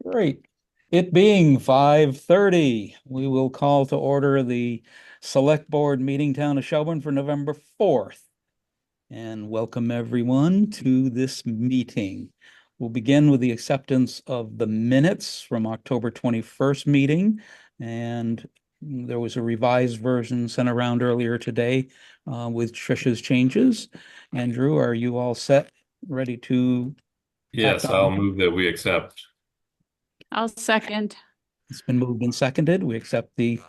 Great. It being 5:30, we will call to order the Select Board meeting Town of Shelburne for November 4th. And welcome everyone to this meeting. We'll begin with the acceptance of the minutes from October 21st meeting. And there was a revised version sent around earlier today with Trisha's changes. Andrew, are you all set, ready to act Yes, I'll on? move that we accept. I'll second. It's been moved and seconded. We accept the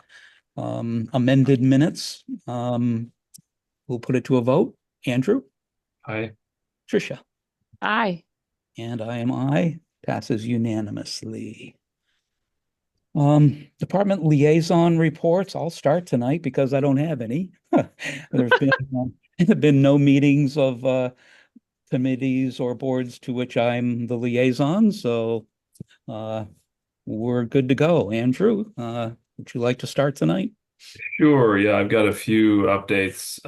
amended minutes. We'll put it to a vote. Andrew, Aye. Tricia, Aye. and I am I. Passes unanimously. Department liaison reports. I'll start tonight because I don't have any. There's been been no meetings of committees or boards to which I'm the liaison, so uh, we're good to go. Andrew, would you like to start tonight? Sure. Yeah, I've got a few updates.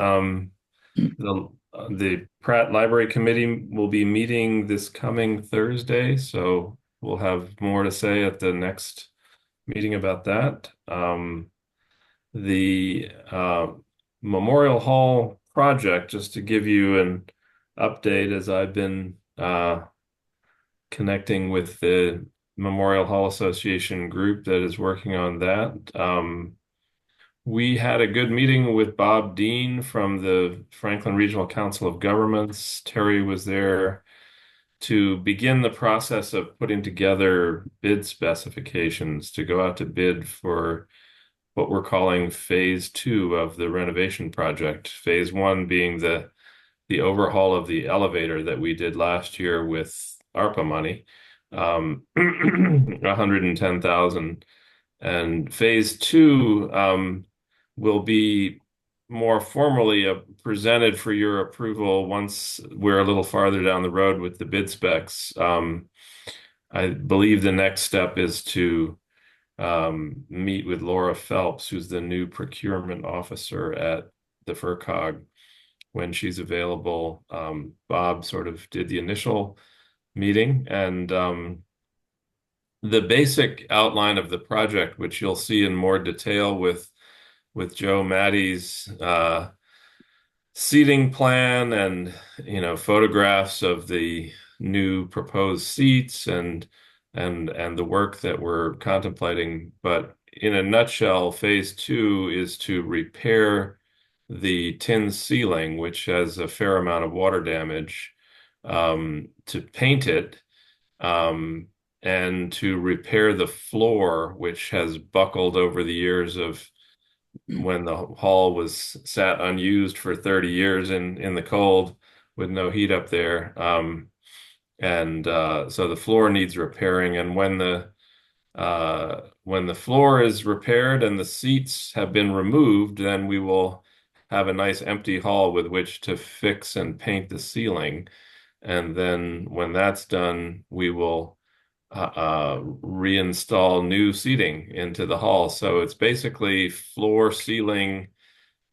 The Pratt Library Committee will be meeting this coming Thursday, so we'll have more to say at the next meeting about that. The Memorial Hall project, just to give you an update, as I've been connecting with the Memorial Hall Association group that is working on that. We had a good meeting with Bob Dean from the Franklin Regional Council of Governments. Terry was there to begin the process of putting together bid specifications to go out to bid for what we're calling phase two of the renovation project. Phase one being the overhaul of the elevator that we did last year with ARPA money, 110,000. And phase two will be more formally presented for your approval once we're a little farther down the road with the bid specs. I believe the next step is to meet with Laura Phelps, who's the new procurement officer at the FERCog, when she's available. Bob sort of did the initial meeting, and the basic outline of the project, which you'll see in more detail with Joe Maddie's seating plan and photographs of the new proposed seats and the work that we're contemplating. But in a nutshell, phase two is to repair the tin ceiling, which has a fair amount of water damage, to paint it, and to repair the floor, which has buckled over the years of when the hall was sat unused for 30 years in the cold with no heat up there. And so the floor needs repairing. And when the floor is repaired and the seats have been removed, then we will have a nice empty hall with which to fix and paint the ceiling. And then when that's done, we will reinstall new seating into the hall. So it's basically floor, ceiling,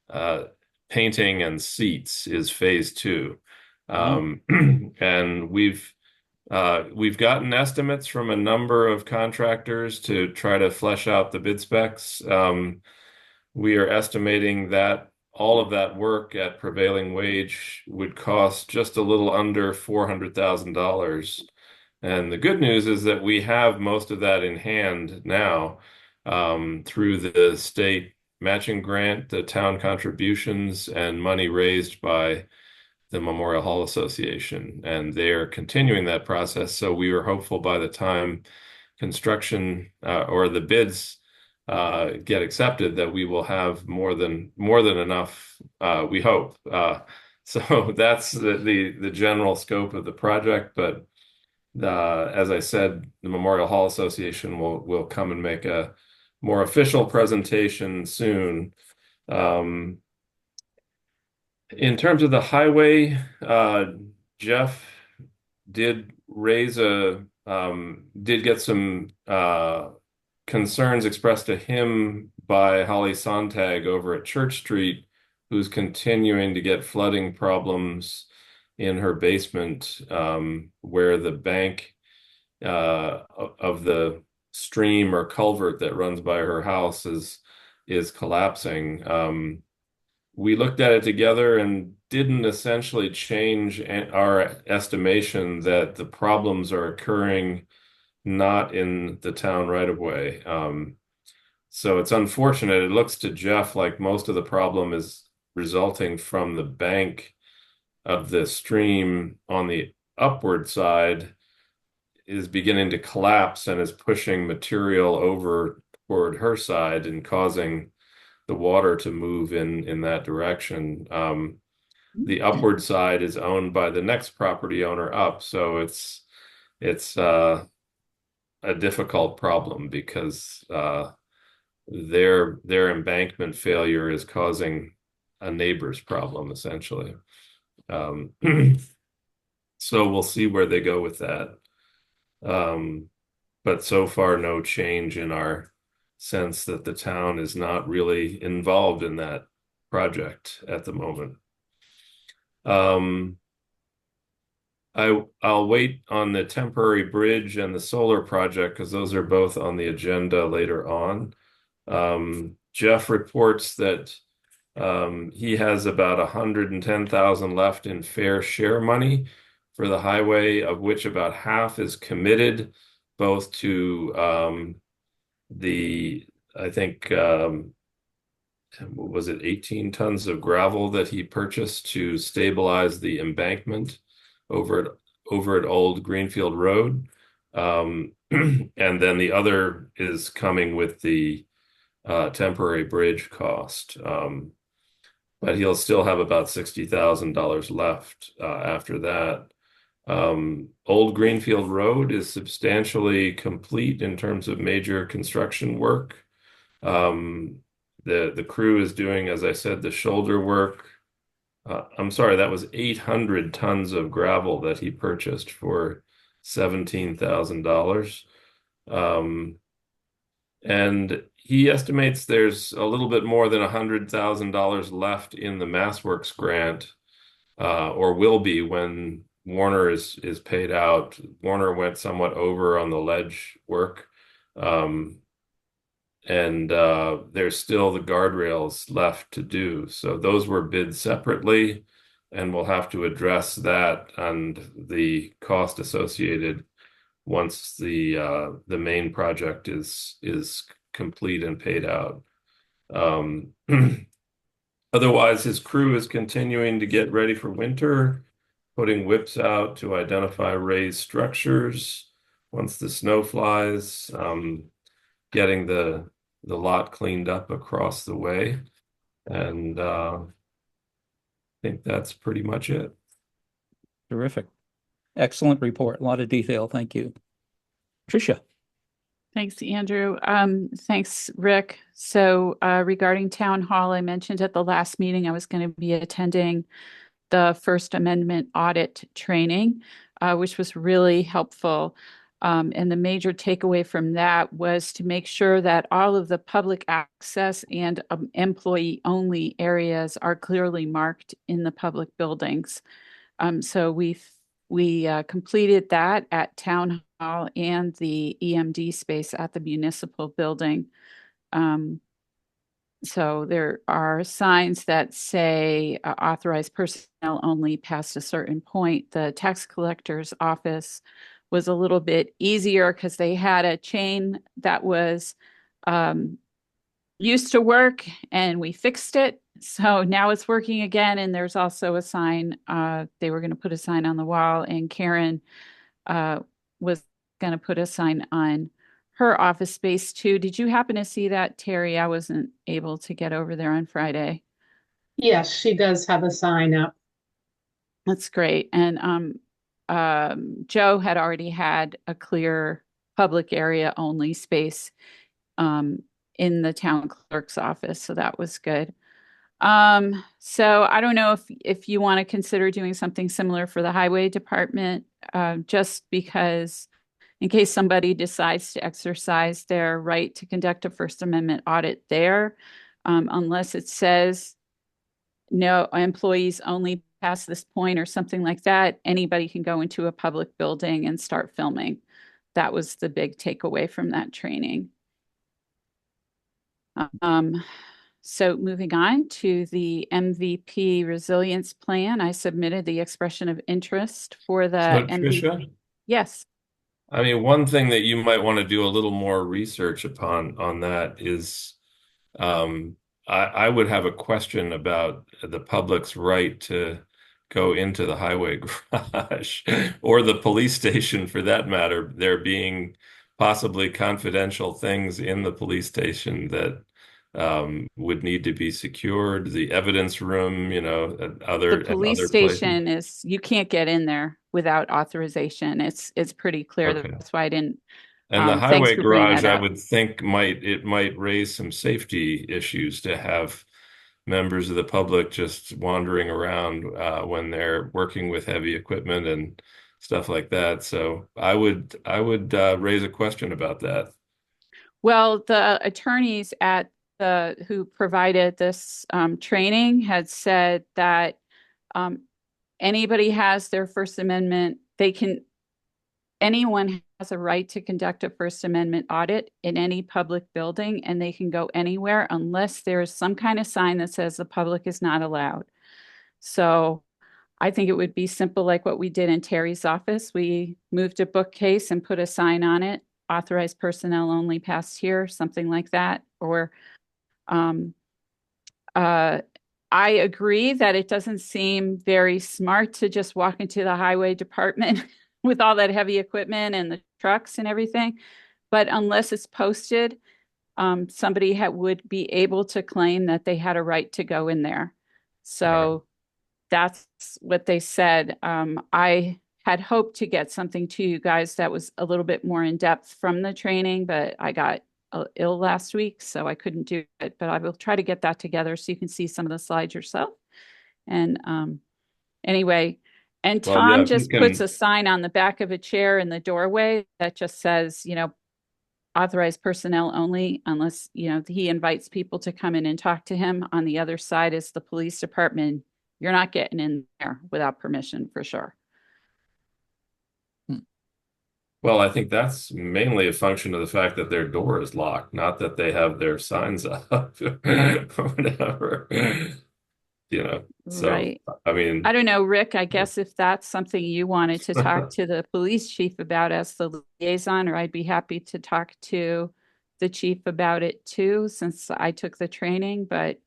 uh, painting, and seats is phase two. Wow. And we've gotten estimates from a number of contractors to try to flesh out the bid specs. We are estimating that all of that work at prevailing wage would cost just a little under $400,000. And the good news is that we have most of that in hand now, through the state matching grant, the town contributions, and money raised by the Memorial Hall Association. And they're continuing that process. So we were hopeful by the time construction or the bids get accepted that we will have more than enough, we hope. So that's the general scope of the project. But as I said, the Memorial Hall Association will come and make a more official presentation soon. In terms of the highway, Jeff did did get some concerns expressed to him by Holly Sontag over at Church Street, who's continuing to get flooding problems in her basement, where the bank of the stream or culvert that runs by her house is collapsing. We looked at it together and didn't essentially change our estimation that the problems are occurring not in the town right of way. So it's unfortunate. It looks to Jeff like most of the problem is resulting from the bank of the stream on the upward side is beginning to collapse and is pushing material over toward her side and causing the water to move in that direction. The upward side is owned by the next property owner up, so it's a difficult problem because their embankment failure is causing a neighbor's problem essentially. So we'll see where they go with that. But so far, no change in our sense that the town is not really involved in that project at the moment. I'll wait on the temporary bridge and the solar project because those are both on the agenda later on. Jeff reports that he has about 110,000 left in fair share money for the highway, of which about half is committed, both to I think, what was it, 18 tons of gravel that he purchased to stabilize the embankment over at Old Greenfield Road. And then the other is coming with the temporary bridge cost. But he'll still have about $60,000 left after that. Old Greenfield Road is substantially complete in terms of major construction work. The crew is doing, as I said, the shoulder work. I'm sorry, that was 800 tons of gravel that he purchased for $17,000. And he estimates there's a little bit more than $100,000 left in the MassWorks grant, or will be when Warner is paid out. Warner went somewhat over on the ledge work. And there's still the guardrails left to do. So those were bid separately, and we'll have to address that and the cost associated once the main project is complete and paid out. Otherwise, his crew is continuing to get ready for winter, putting whips out to identify raised structures once the snow flies, getting the lot cleaned up across the way. And I think that's pretty much it. Terrific. Excellent report. A lot of detail. Thank you. Tricia. Thanks, Andrew. Thanks, Rick. So regarding town hall, I mentioned at the last meeting I was going to be attending the First Amendment audit training, which was really helpful. And the major takeaway from that was to make sure that all of the public access and employee-only areas are clearly marked in the public buildings. So we completed that at Town Hall and the EMD space at the municipal building. So there are signs that say authorized personnel only past a certain point. The tax collector's office was a little bit easier because they had a chain that was used to work and we fixed it. So now it's working again. And there's also a sign, they were going to put a sign on the wall, and Karen was going to put a sign on her office space too. Did you happen to see that, Terry? I wasn't able to get over there on Friday. Yes, she does have a sign up. That's great. And Joe had already had a clear public area only space in the town clerk's office, so that was good. So I don't know if you want to consider doing something similar for the highway department, just because in case somebody decides to exercise their right to conduct a First Amendment audit there, unless it says no employees only past this point or something like that, anybody can go into a public building and start filming. That was the big takeaway from that training. So moving on to the MVP resilience plan, I submitted the expression of interest for the So, MVP. Tricia, Yes. I mean, one thing that you might want to do a little more research upon on that is, um, I would have a question about the public's right to go into the highway garage or the police station for that matter. There being possibly confidential things in the police station that would need to be secured, the evidence room, and The police other places. station is, you can't get in there without authorization. It's pretty clear. Okay. That's why I didn't, And the thanks highway for bringing garage, that I up. would think might raise some safety issues to have members of the public just wandering around when they're working with heavy equipment and stuff like that. So I would raise a question about that. Well, the attorneys at who provided this training had said that anybody has their First Amendment, anyone has a right to conduct a First Amendment audit in any public building, and they can go anywhere unless there is some kind of sign that says the public is not allowed. So I think it would be simple, like what we did in Terry's office. We moved a bookcase and put a sign on it, authorized personnel only pass here, something like that. Or I agree that it doesn't seem very smart to just walk into the highway department with all that heavy equipment and the trucks and everything. But unless it's posted, somebody would be able to claim that they had a right to go in there. So that's what they said. I had hoped to get something to you guys that was a little bit more in depth from the training, but I got ill last week, so I couldn't do it. But I will try to get that together so you can see some of the slides yourself. And anyway, and Well, yeah, Tom if you just puts can, a sign on the back of a chair in the doorway that just says, authorized personnel only, unless, he invites people to come in and talk to him. On the other side is the police department. You're not getting in there without permission for sure. well, I think that's mainly a function of the fact that their door is locked, not that they have their signs up or whatever. So Right. I mean, I don't know, Rick, I guess if that's something you wanted to talk to the police chief about as the liaison, or I'd be happy to talk to the chief about it too, since I took the training, but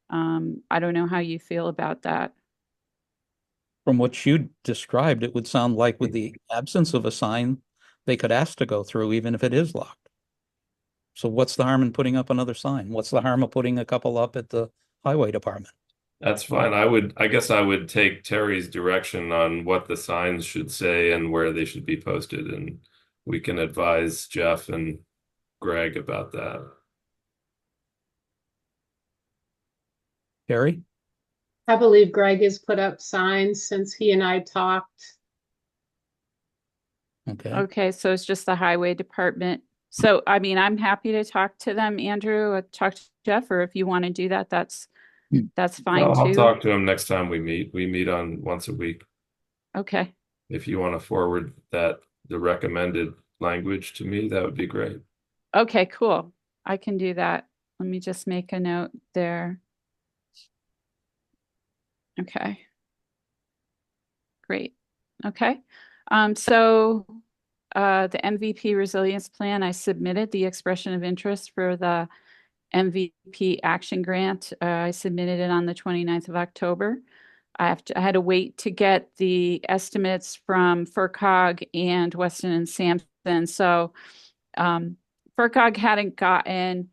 I don't know how you feel about that. From what you described, it would sound like with the absence of a sign, they could ask to go through even if it is locked. So what's the harm in putting up another sign? What's the harm of putting a couple up at the highway department? that's fine. I guess I would take Terry's direction on what the signs should say and where they should be posted, and we can advise Jeff and Greg about that. Carrie? I believe Greg has put up signs since he and I talked. Okay. Okay, so it's just the highway department. So, I mean, I'm happy to talk to them, Andrew, talk to Jeff, or if you want to do that, that's fine I'll too. talk to him next time we meet. We meet on once a week. Okay. If you want to forward the recommended language to me, that would be great. Okay, cool. I can do that. Let me just make a note there. Okay. Great. Okay. So the MVP resilience plan, I submitted the expression of interest for the MVP action grant. I submitted it on the 29th of October. I had to wait to get the estimates from FERCog and Weston and Sampson. So FERCog hadn't gotten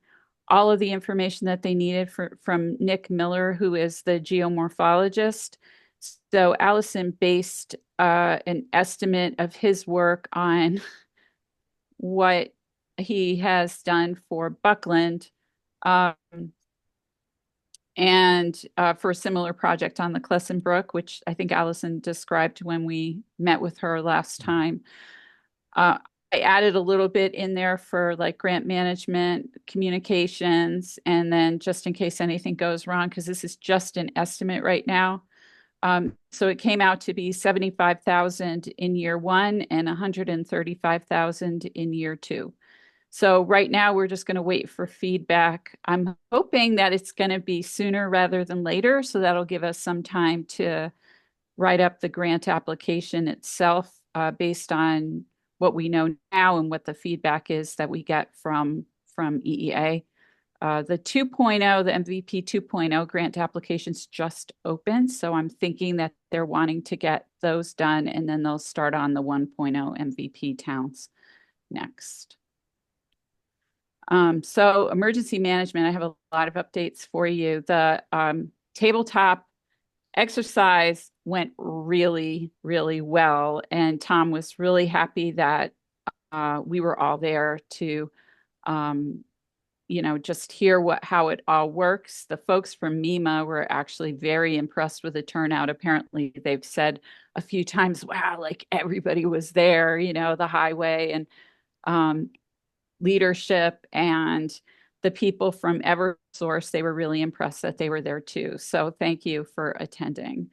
all of the information that they needed from Nick Miller, who is the geomorphologist. So Allison based an estimate of his work on what he has done for Buckland and for a similar project on the Clesson Brook, which I think Allison described when we met with her last time. I added a little bit in there for like grant management, communications, and then just in case anything goes wrong, because this is just an estimate right now. So it came out to be 75,000 in year one and 135,000 in year two. So right now we're just going to wait for feedback. I'm hoping that it's going to be sooner rather than later. So that'll give us some time to write up the grant application itself based on what we know now and what the feedback is that we get from EEA. The 2.0, the MVP 2.0 grant applications just opened. So I'm thinking that they're wanting to get those done and then they'll start on the 1.0 MVP towns next. So emergency management, I have a lot of updates for you. The tabletop exercise went really, really well. And Tom was really happy that we were all there to, just hear how it all works. The folks from MEMA were actually very impressed with the turnout. Apparently, they've said a few times, wow, like everybody was there, the highway and leadership and the people from Eversource, they were really impressed that they were there too. So thank you for attending.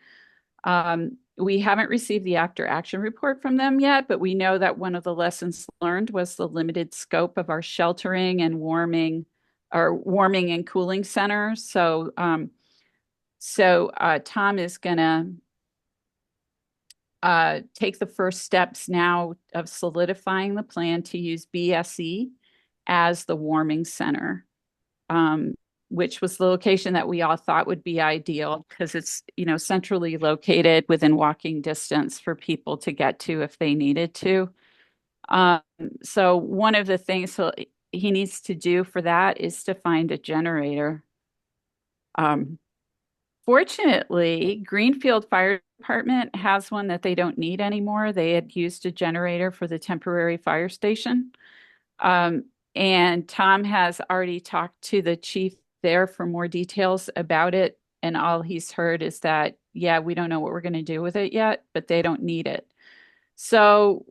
We haven't received the after action report from them yet, but we know that one of the lessons learned was the limited scope of our sheltering and warming and cooling centers. So Tom is gonna take the first steps now of solidifying the plan to use BSE as the warming center, which was the location that we all thought would be ideal because it's, centrally located within walking distance for people to get to if they needed to. So one of the things he needs to do for that is to find a generator. Fortunately, Greenfield Fire Department has one that they don't need anymore. They had used a generator for the temporary fire station. And Tom has already talked to the chief there for more details about it. And all he's heard is that, yeah, we don't know what we're going to do with it yet, but they don't need it. So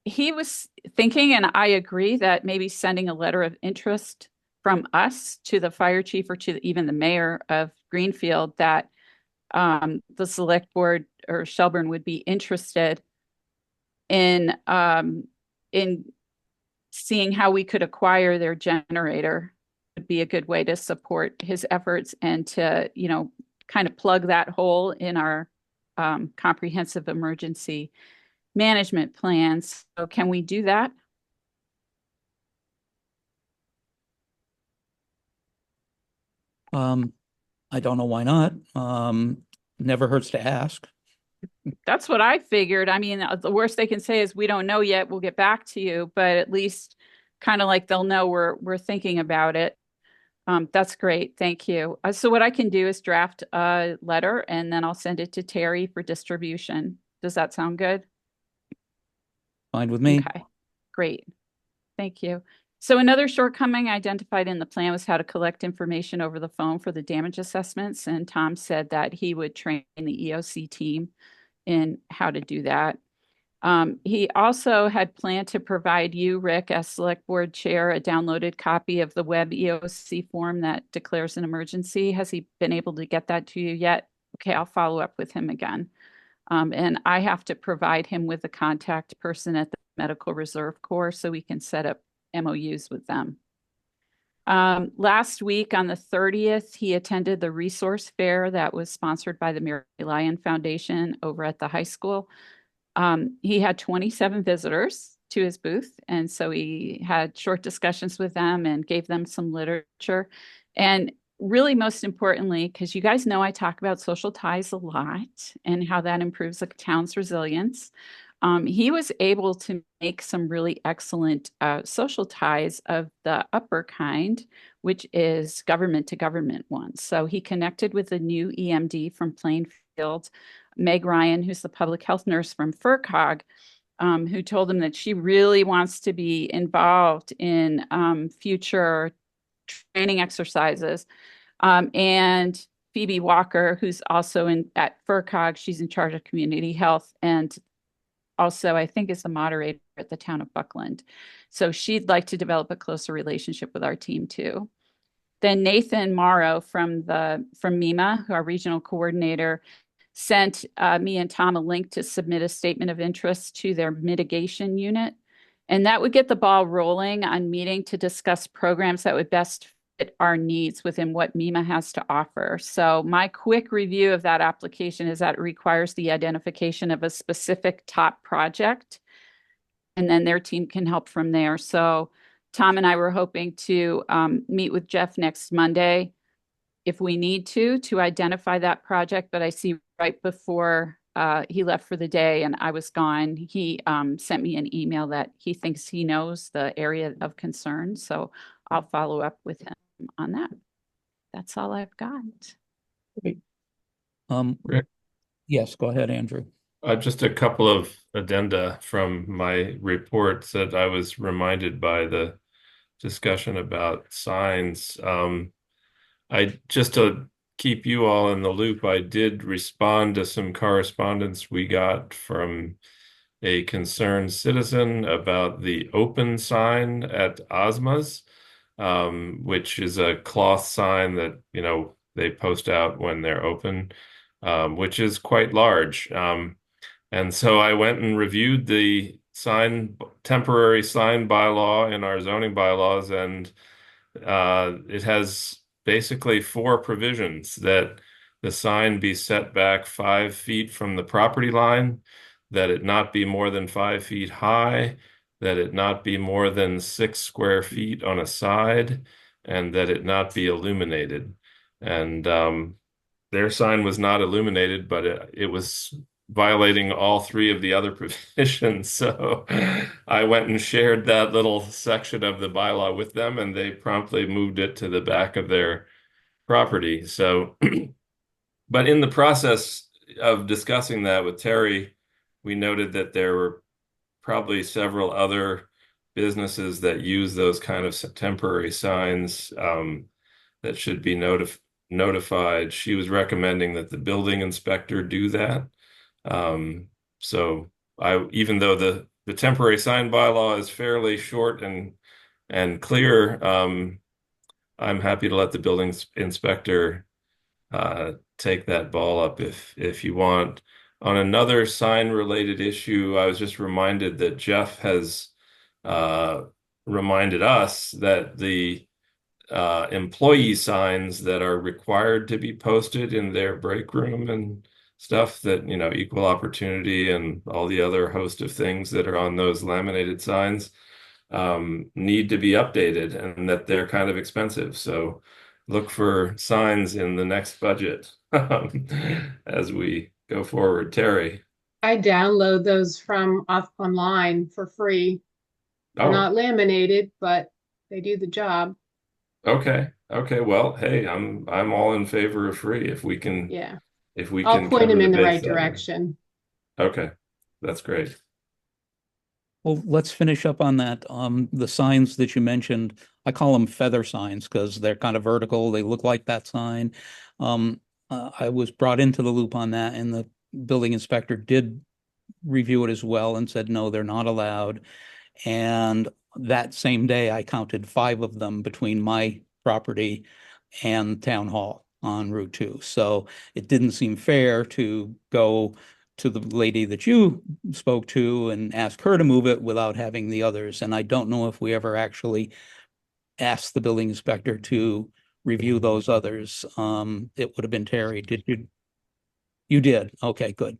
he was thinking, and I agree, that maybe sending a letter of interest from us to the fire chief or to even the mayor of Greenfield that the select board or Shelburne would be interested in seeing how we could acquire their generator would be a good way to support his efforts and to, kind of plug that hole in our comprehensive emergency management plans. So can we do that? I don't know why not. Never hurts to ask. That's what I figured. I mean, the worst they can say is we don't know yet. We'll get back to you, but at least kind of like they'll know we're thinking about it. That's great. Thank you. So what I can do is draft a letter and then I'll send it to Terry for distribution. Does that sound good? Fine with me. Okay, great. Thank you. So another shortcoming identified in the plan was how to collect information over the phone for the damage assessments. And Tom said that he would train the EOC team in how to do that. He also had planned to provide you, Rick, as select board chair, a downloaded copy of the web EOC form that declares an emergency. Has he been able to get that to you yet? Okay, I'll follow up with him again. And I have to provide him with a contact person at the Medical Reserve Corps so we can set up MOUs with them. Last week on the 30th, he attended the resource fair that was sponsored by the Mary Lyon Foundation over at the high school. He had 27 visitors to his booth. And so he had short discussions with them and gave them some literature. And really, most importantly, because you guys know I talk about social ties a lot and how that improves the town's resilience. He was able to make some really excellent social ties of the upper kind, which is government to government ones. So he connected with a new EMD from Plainfield, Meg Ryan, who's the public health nurse from FERCOG, who told him that she really wants to be involved in future training exercises. And Phoebe Walker, who's also at FERCOG, she's in charge of community health and also, I think, is the moderator at the town of Buckland. So she'd like to develop a closer relationship with our team too. then Nathan Morrow from MEMA, who our regional coordinator, sent me and Tom a link to submit a statement of interest to their mitigation unit. And that would get the ball rolling on meeting to discuss programs that would best fit our needs within what MEMA has to offer. So my quick review of that application is that it requires the identification of a specific top project, and then their team can help from there. So Tom and I were hoping to meet with Jeff next Monday if we need to identify that project. But I see right before he left for the day and I was gone, he sent me an email that he thinks he knows the area of concern. So I'll follow up with him on that. That's all I've got. Great. Rick? Yes, go ahead, Andrew. Just a couple of addenda from my reports that I was reminded by the discussion about signs. Just to keep you all in the loop, I did respond to some correspondence we got from a concerned citizen about the open sign at Ozma's, which is a cloth sign that, they post out when they're open, which is quite large. And so I went and reviewed the temporary sign bylaw in our zoning bylaws, and it has basically 4 provisions: that the sign be set back 5 feet from the property line, that it not be more than 5 feet high, that it not be more than 6 square feet on a side, and that it not be illuminated. And their sign was not illuminated, but it was violating all 3 of the other provisions. So I went and shared that little section of the bylaw with them, and they promptly moved it to the back of their property. So, but in the process of discussing that with Terry, we noted that there were probably several other businesses that use those kind of temporary signs that should be notified. She was recommending that the building inspector do that. So even though the temporary sign bylaw is fairly short and clear, I'm happy to let the building inspector take that ball up if you want. On another sign related issue, I was just reminded that Jeff has reminded us that the employee signs that are required to be posted in their break room and stuff, that, equal opportunity and all the other host of things that are on those laminated signs need to be updated, and that they're kind of expensive. So look for signs in the next budget as we go forward. Terry? I download those from online for free. They're not laminated, but they do the job. Okay. Well, hey, I'm all in favor of free if we can. Yeah. If we I'll can point them cover in the base right that way. direction. Okay, that's great. Well, let's finish up on that. The signs that you mentioned, I call them feather signs because they're kind of vertical. They look like that sign. I was brought into the loop on that, and the building inspector did review it as well and said, no, they're not allowed. And that same day, I counted 5 of them between my property and town hall on Route 2. So it didn't seem fair to go to the lady that you spoke to and ask her to move it without having the others. And I don't know if we ever actually asked the building inspector to review those others. It would have been Terry. Did you? You did. Okay, good.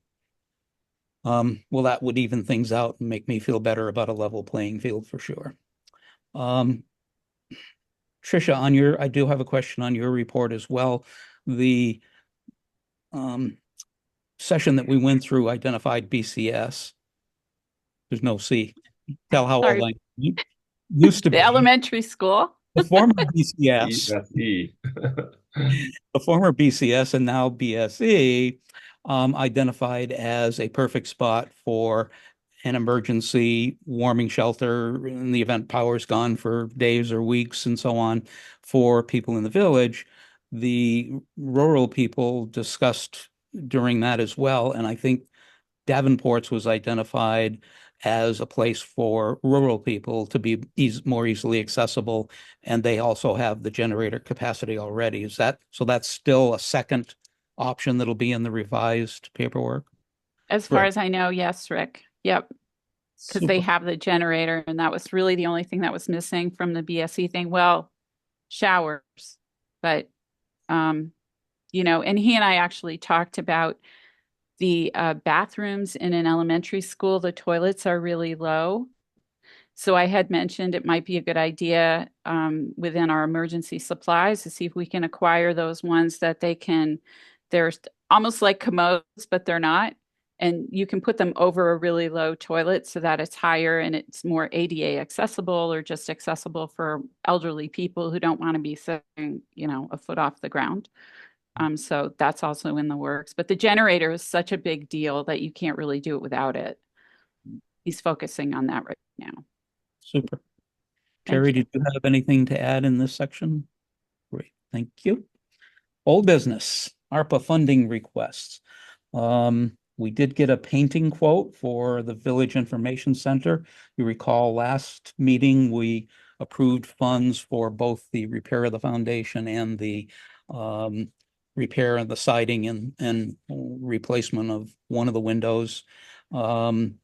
Well, that would even things out and make me feel better about a level playing field for sure. Tricia, I do have a question on your report as well. The session that we went through identified BCS. There's no C. Tell how old I used to be. The elementary school. The former BCS. The former BCS and now BSE identified as a perfect spot for an emergency warming shelter in the event power's gone for days or weeks and so on for people in the village. The rural people discussed during that as well, and I think Davenport's was identified as a place for rural people to be more easily accessible. And they also have the generator capacity already. Is that, so that's still a second option that'll be in the revised paperwork? As far Rick. as I know, yes, Rick. Yep. Because they Super. have the generator, and that was really the only thing that was missing from the BSE thing. Well, showers, but you know, and he and I actually talked about the bathrooms in an elementary school. The toilets are really low. So I had mentioned it might be a good idea within our emergency supplies to see if we can acquire those ones that they're almost like commodes, but they're not. And you can put them over a really low toilet so that it's higher and it's more ADA accessible, or just accessible for elderly people who don't want to be sitting, you know, a foot off the ground. So that's also in the works. But the generator is such a big deal that you can't really do it without it. He's focusing on that right now. Super. Thank Terry, you. did you have anything to add in this section? Great, thank you. Old business, ARPA funding requests. We did get a painting quote for the Village Information Center. You recall last meeting, we approved funds for both the repair of the foundation and the repair of the siding and replacement of one of the windows. Then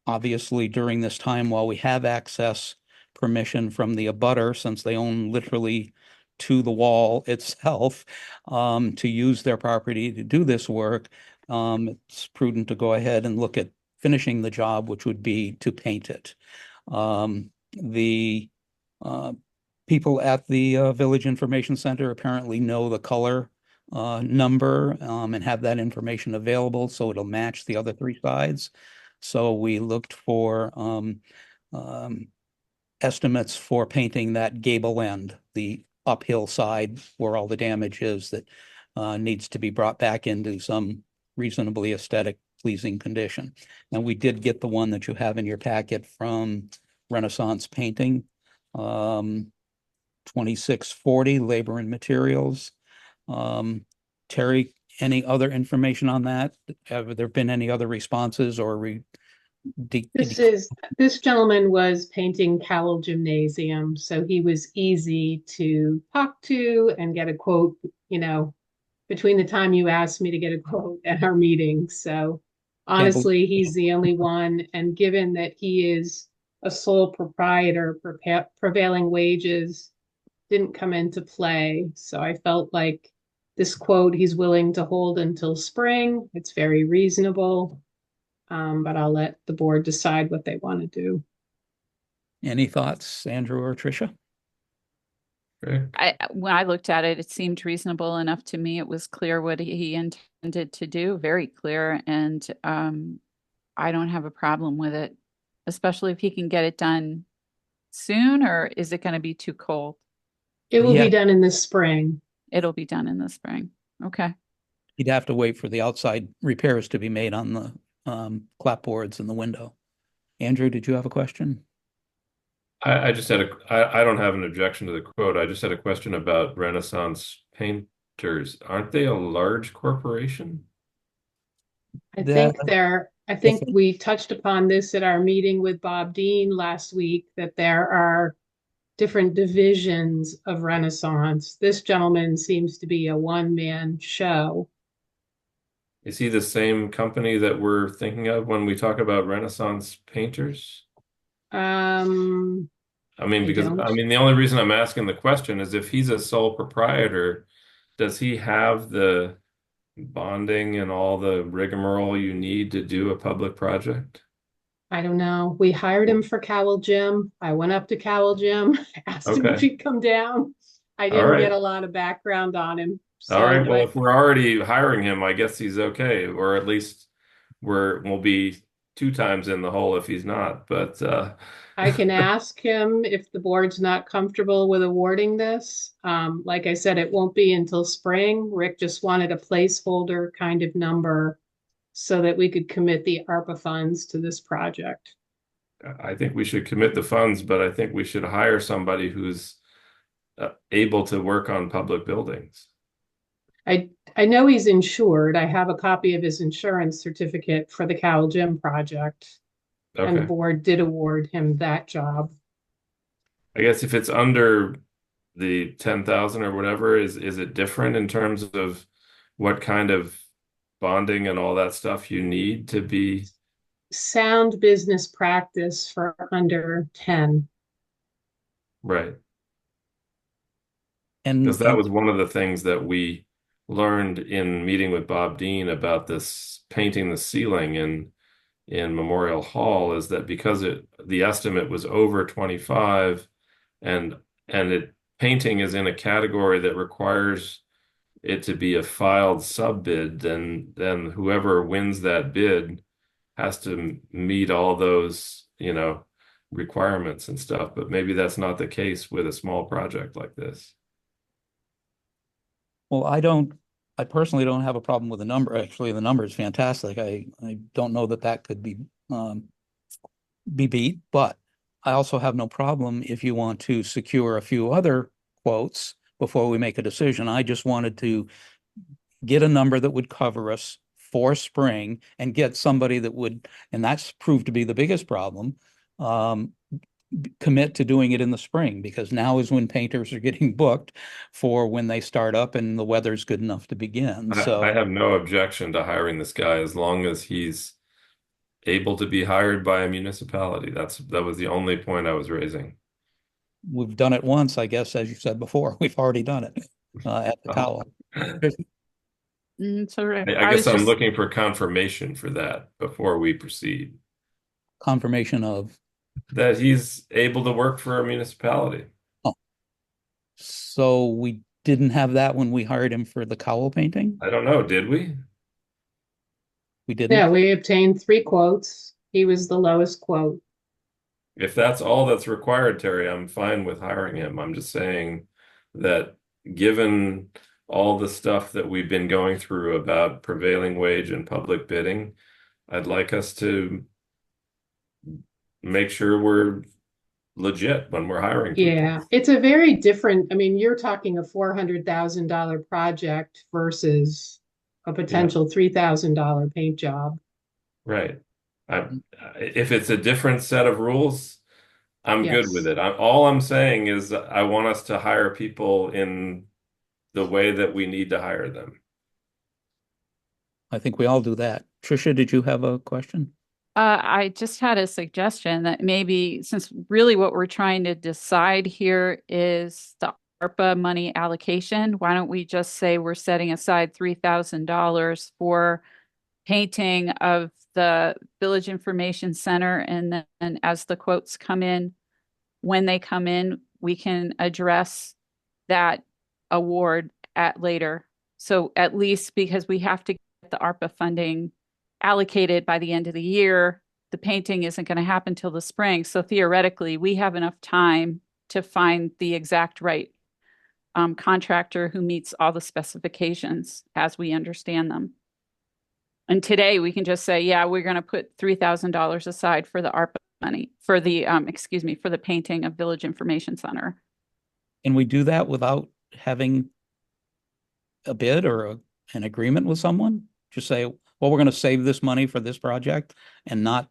obviously during this time, while we have access permission from the abutter, since they own literally to the wall itself, to use their property to do this work, it's prudent to go ahead and look at finishing the job, which would be to paint it. The people at the Village Information Center apparently know the color number and have that information available, so it'll match the other three sides. So we looked for estimates for painting that gable end, the uphill side where all the damage is, that needs to be brought back into some reasonably aesthetic, pleasing condition. And we did get the one that you have in your packet from Renaissance Painting, 2640 labor and materials. Terry, any other information on that? Have there been any other responses, or This gentleman was painting Cowell Gymnasium, so he was easy to talk to and get a quote, you know, between the time you asked me to get a quote at our meeting. So honestly, he's the only one. And given that he is a sole proprietor, prevailing wages didn't come into play. So I felt like this quote he's willing to hold until spring. It's very reasonable. But I'll let the board decide what they want to do. Any thoughts, Andrew or Tricia? When I looked at it, it seemed reasonable enough to me. It was clear what he intended to do, very clear. And I don't have a problem with it, especially if he can get it done soon, or is it going to be too cold? It will be done in the spring. It'll be done in the spring. Okay. You'd have to wait for the outside repairs to be made on the clapboards in the window. Andrew, did you have a question? I just had I don't have an objection to the quote. I just had a question about Renaissance Painters. Aren't they a large corporation? I think we touched upon this at our meeting with Bob Dean last week, that there are different divisions of Renaissance. This gentleman seems to be a one-man show. Is he the same company that we're thinking of when we talk about Renaissance Painters? I mean, the only reason I'm asking the question is if he's a sole proprietor, does he have the bonding and all the rigmarole you need to do a public project? I don't know. We hired him for Cowell Gym. I went up to Cowell Gym, asked him if he'd come down. I didn't get a lot of background on him. So, all right. Well, if we're already hiring him, I guess he's okay, or at least we'll be 2 times in the hole if he's not. But I can ask him if the board's not comfortable with awarding this. Like I said, it won't be until spring. Rick just wanted a placeholder kind of number so that we could commit the ARPA funds to this project. I think we should commit the funds, but I think we should hire somebody who's able to work on public buildings. I I know he's insured. I have a copy of his insurance certificate for the Cal Gym project, and the Okay. board did award him that job. I guess if it's under the 10,000 or whatever, is it different in terms of what kind of bonding and all that stuff you need to be Sound business practice for under 10. right? Because And, that was one of the things that we learned in meeting with Bob Dean about this painting the ceiling in Memorial Hall is that because the estimate was over 25 and painting is in a category that requires it to be a filed sub bid, then whoever wins that bid has to meet all those, requirements and stuff. But maybe that's not the case with a small project like this. well, I personally don't have a problem with the number. Actually, the number is fantastic. I don't know that that could be beat, but I also have no problem if you want to secure a few other quotes before we make a decision. I just wanted to get a number that would cover us for spring and get somebody that would, and that's proved to be the biggest problem, commit to doing it in the spring, because now is when painters are getting booked for when they start up and the weather's good enough to begin. So I have no objection to hiring this guy as long as he's able to be hired by a municipality. That was the only point I was raising. we've done it once, I guess, as you said before. We've already done it at the Cowell. So Rick, I I guess was I'm just, looking for confirmation for that before we proceed, Confirmation of, that he's able to work for a municipality. oh, so we didn't have that when we hired him for the Cowell painting? I don't know, did we? We didn't? Yeah, we obtained 3 quotes. He was the lowest quote. If that's all that's required, Terry, I'm fine with hiring him. I'm just saying that given all the stuff that we've been going through about prevailing wage and public bidding, I'd like us to make sure we're legit when we're hiring people. Yeah, it's a very different, I mean, you're talking a $400,000 project versus a potential $3,000 paint job. Right. If it's a different set of rules, I'm good with Yes. it. All I'm saying is I want us to hire people in the way that we need to hire them. I think we all do that. Tricia, did you have a question? I just had a suggestion that maybe, since really what we're trying to decide here is the ARPA money allocation, why don't we just say we're setting aside $3,000 for painting of the Village Information Center, and then as the quotes come in, when they come in, we can address that award at later. So at least, because we have to get the ARPA funding allocated by the end of the year, the painting isn't going to happen till the spring. So theoretically, we have enough time to find the exact right contractor who meets all the specifications as we understand them. And today we can just say, yeah, we're going to put $3,000 aside for the ARPA money, for the, for the painting of Village Information Center. Can we do that without having a bid or an agreement with someone? Just say, well, we're going to save this money for this project and not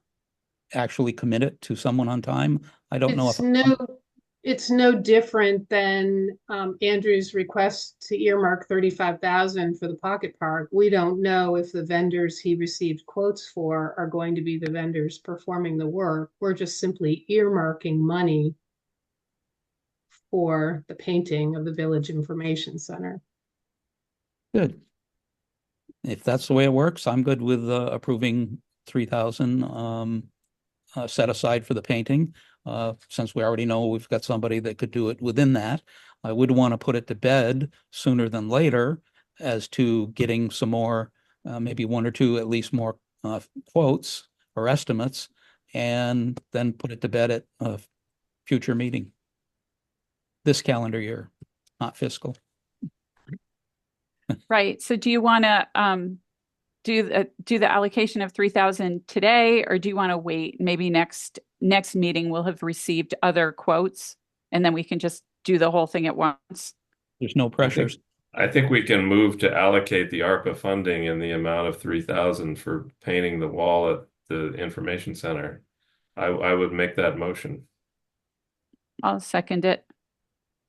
actually commit it to someone on time. I don't know if It's no different than Andrew's request to earmark 35,000 for the pocket park. We don't know if the vendors he received quotes for are going to be the vendors performing the work. We're just simply earmarking money for the painting of the Village Information Center. good. If that's the way it works, I'm good with approving 3,000 set aside for the painting. Since we already know we've got somebody that could do it within that, I would want to put it to bed sooner than later as to getting some more, maybe one or two, at least more quotes or estimates, and then put it to bed at a future meeting. This calendar year, not fiscal. Right. So do you want to do the allocation of 3,000 today, or do you want to wait? Maybe next meeting we'll have received other quotes, and then we can just do the whole thing at once. There's no pressures. I think we can move to allocate the ARPA funding in the amount of 3,000 for painting the wall at the information center. I would make that motion. I'll second it.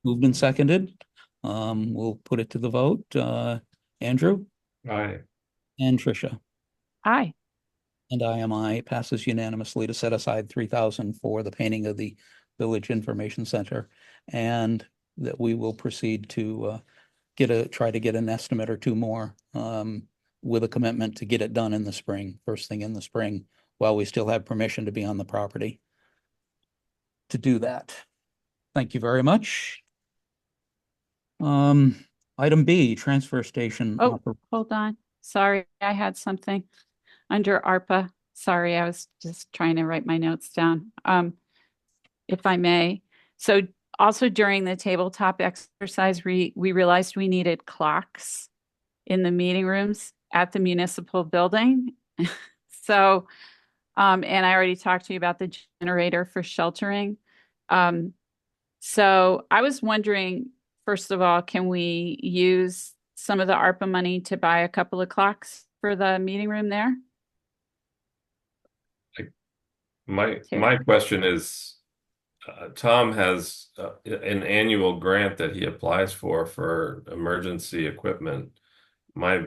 Moved and seconded. We'll put it to the vote. Andrew Aye. and Tricia. Aye. And I am I. Passes unanimously to set aside 3,000 for the painting of the Village Information Center, and that we will proceed to try to get an estimate or two more with a commitment to get it done in the spring, first thing in the spring, while we still have permission to be on the property to do that. Thank you very much. Item B, transfer station. Oh, hold on. Sorry, I had something under ARPA. Sorry, I was just trying to write my notes down. If I may. So also during the tabletop exercise, we realized we needed clocks in the meeting rooms at the municipal building. So, and I already talked to you about the generator for sheltering. So I was wondering, first of all, can we use some of the ARPA money to buy a couple of clocks for the meeting room there? My question is, Tom has an annual grant that he applies for emergency equipment. My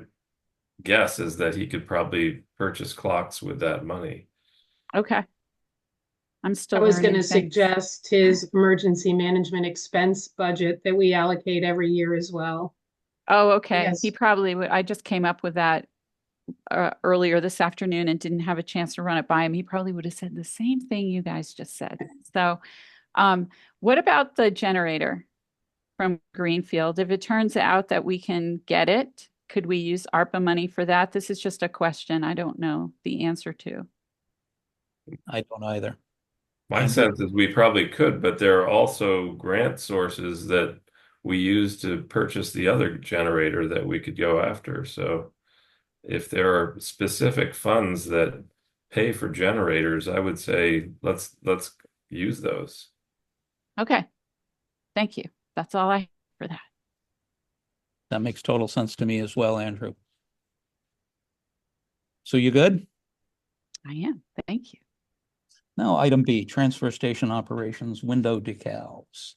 guess is that he could probably purchase clocks with that money. Okay. I'm still I was going to learning things. suggest his emergency management expense budget that we allocate every year as well. Oh, okay. Yes. He probably would. I just came up with that earlier this afternoon and didn't have a chance to run it by him. He probably would have said the same thing you guys just said. So, what about the generator from Greenfield? If it turns out that we can get it, could we use ARPA money for that? This is just a question I don't know the answer to. I don't either. My Andrew? sense is we probably could, but there are also grant sources that we use to purchase the other generator that we could go after. So if there are specific funds that pay for generators, I would say let's use those. Okay. Thank you. That's all I have for that. That makes total sense to me as well, Andrew. So you good? I am. Thank you. Now, item B, transfer station operations, window decals.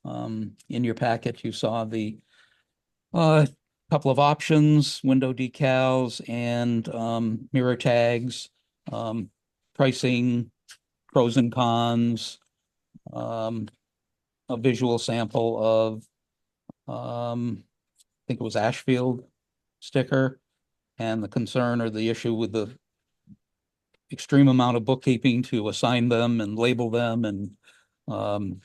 In your packet, you saw the couple of options, window decals and mirror tags, pricing, pros and cons, a visual sample of, I think it was Ashfield sticker, and the concern or the issue with the extreme amount of bookkeeping to assign them and label them, and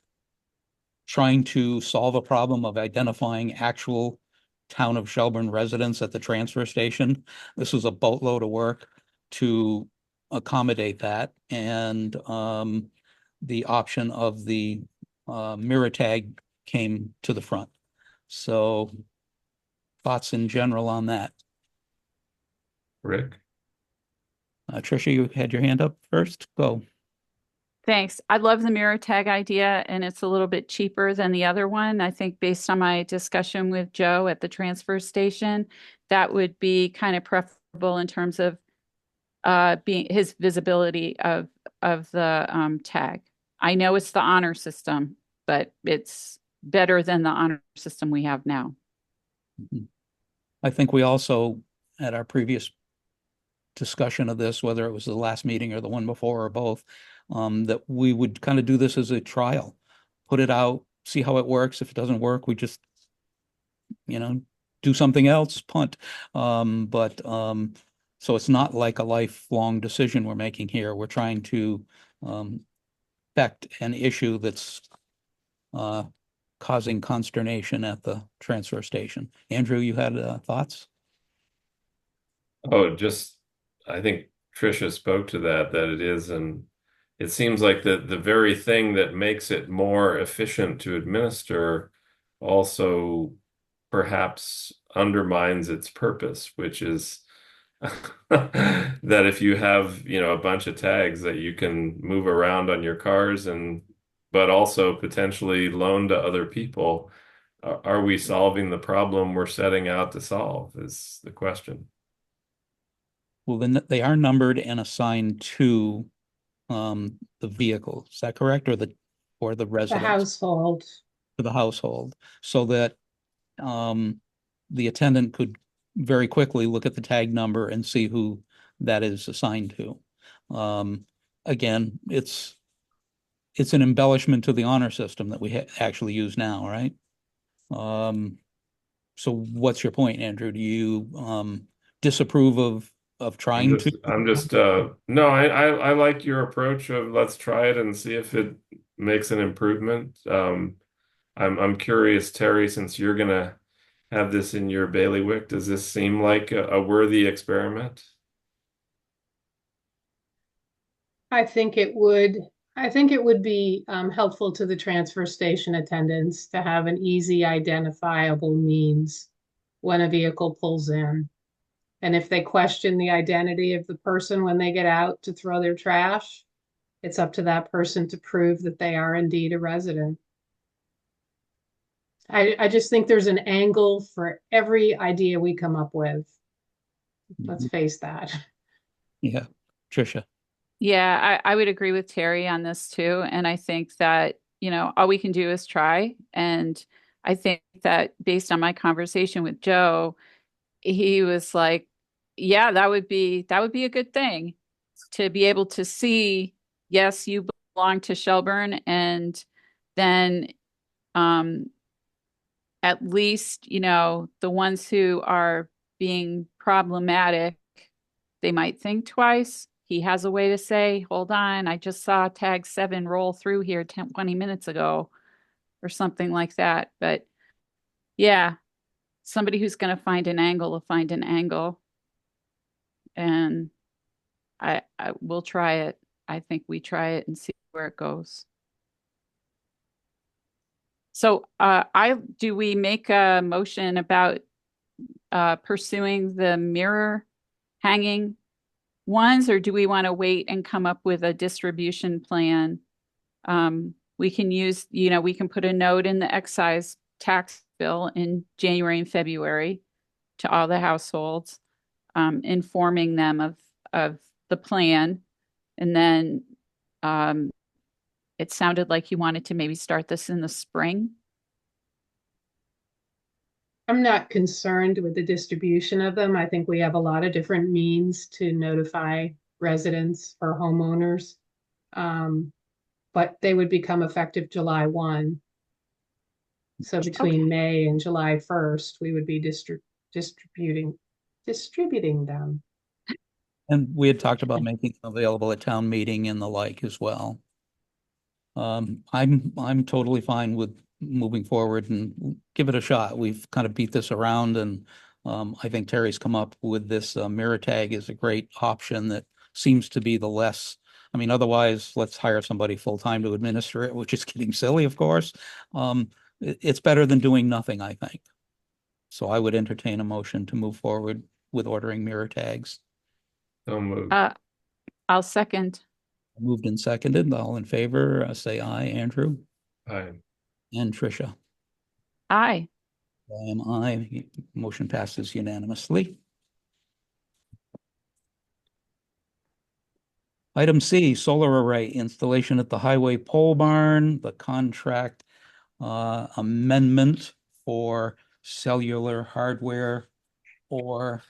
trying to solve a problem of identifying actual town of Shelburne residents at the transfer station. This was a boatload of work to accommodate that, and the option of the mirror tag came to the front. So thoughts in general on that? Rick? Tricia, you had your hand up first. Go. Thanks. I love the mirror tag idea, and it's a little bit cheaper than the other one. I think based on my discussion with Joe at the transfer station, that would be kind of preferable in terms of being his visibility of the tag. I know it's the honor system, but it's better than the honor system we have now. I think we also, at our previous discussion of this, whether it was the last meeting or the one before or both, that we would kind of do this as a trial, put it out, see how it works. If it doesn't work, we just, do something else, punt. So it's not like a lifelong decision we're making here. We're trying to affect an issue that's causing consternation at the transfer station. Andrew, you had thoughts? Oh, I think Tricia spoke to that it is, and it seems like the very thing that makes it more efficient to administer also perhaps undermines its purpose, which is that if you have, a bunch of tags that you can move around on your cars but also potentially loan to other people, are we solving the problem we're setting out to solve is the question. Well, then they are numbered and assigned to the vehicle. Is that correct? Or the The residence, household. to the household, so that the attendant could very quickly look at the tag number and see who that is assigned to. Again, it's an embellishment to the honor system that we actually use now, right? So what's your point, Andrew? Do you disapprove of trying to? No, I like your approach of let's try it and see if it makes an improvement. I'm curious, Terry, since you're gonna have this in your bailiwick, does this seem like a worthy experiment? I think it would, I think it would be helpful to the transfer station attendants to have an easy identifiable means when a vehicle pulls in. And if they question the identity of the person when they get out to throw their trash, it's up to that person to prove that they are indeed a resident. I just think there's an angle for every idea we come up with. Let's face that. Yeah, Tricia. Yeah, I would agree with Terry on this too. And I think that, all we can do is try. And I think that based on my conversation with Joe, he was like, yeah, that would be a good thing to be able to see, yes, you belong to Shelburne, and then um at least, the ones who are being problematic, they might think twice. He has a way to say, hold on, I just saw tag 7 roll through here 10, 20 minutes ago, or something like that. But yeah, somebody who's going to find an angle will find an angle. And I will try it. I think we try it and see where it goes. So do we make a motion about pursuing the mirror hanging ones, or do we want to wait and come up with a distribution plan? We can use, we can put a note in the excise tax bill in January and February to all the households, informing them of the plan. And then it sounded like you wanted to maybe start this in the spring. I'm not concerned with the distribution of them. I think we have a lot of different means to notify residents or homeowners. But they would become effective July 1. So between May and July 1st, we would be distributing them. And we had talked about making them available at town meeting and the like as well. I'm totally fine with moving forward and give it a shot. We've kind of beat this around, and I think Terry's come up with this mirror tag is a great option that seems to be the less. I mean, otherwise, let's hire somebody full-time to administer it, which is getting silly, of course. It's better than doing nothing, I think. So I would entertain a motion to move forward with ordering mirror tags. So moved. I'll second. Moved and seconded. All in favor, say aye. Andrew? Aye. And Tricia? Aye. I am aye. Motion passes unanimously. Item C, solar array installation at the highway pole barn, the contract amendment for cellular hardware or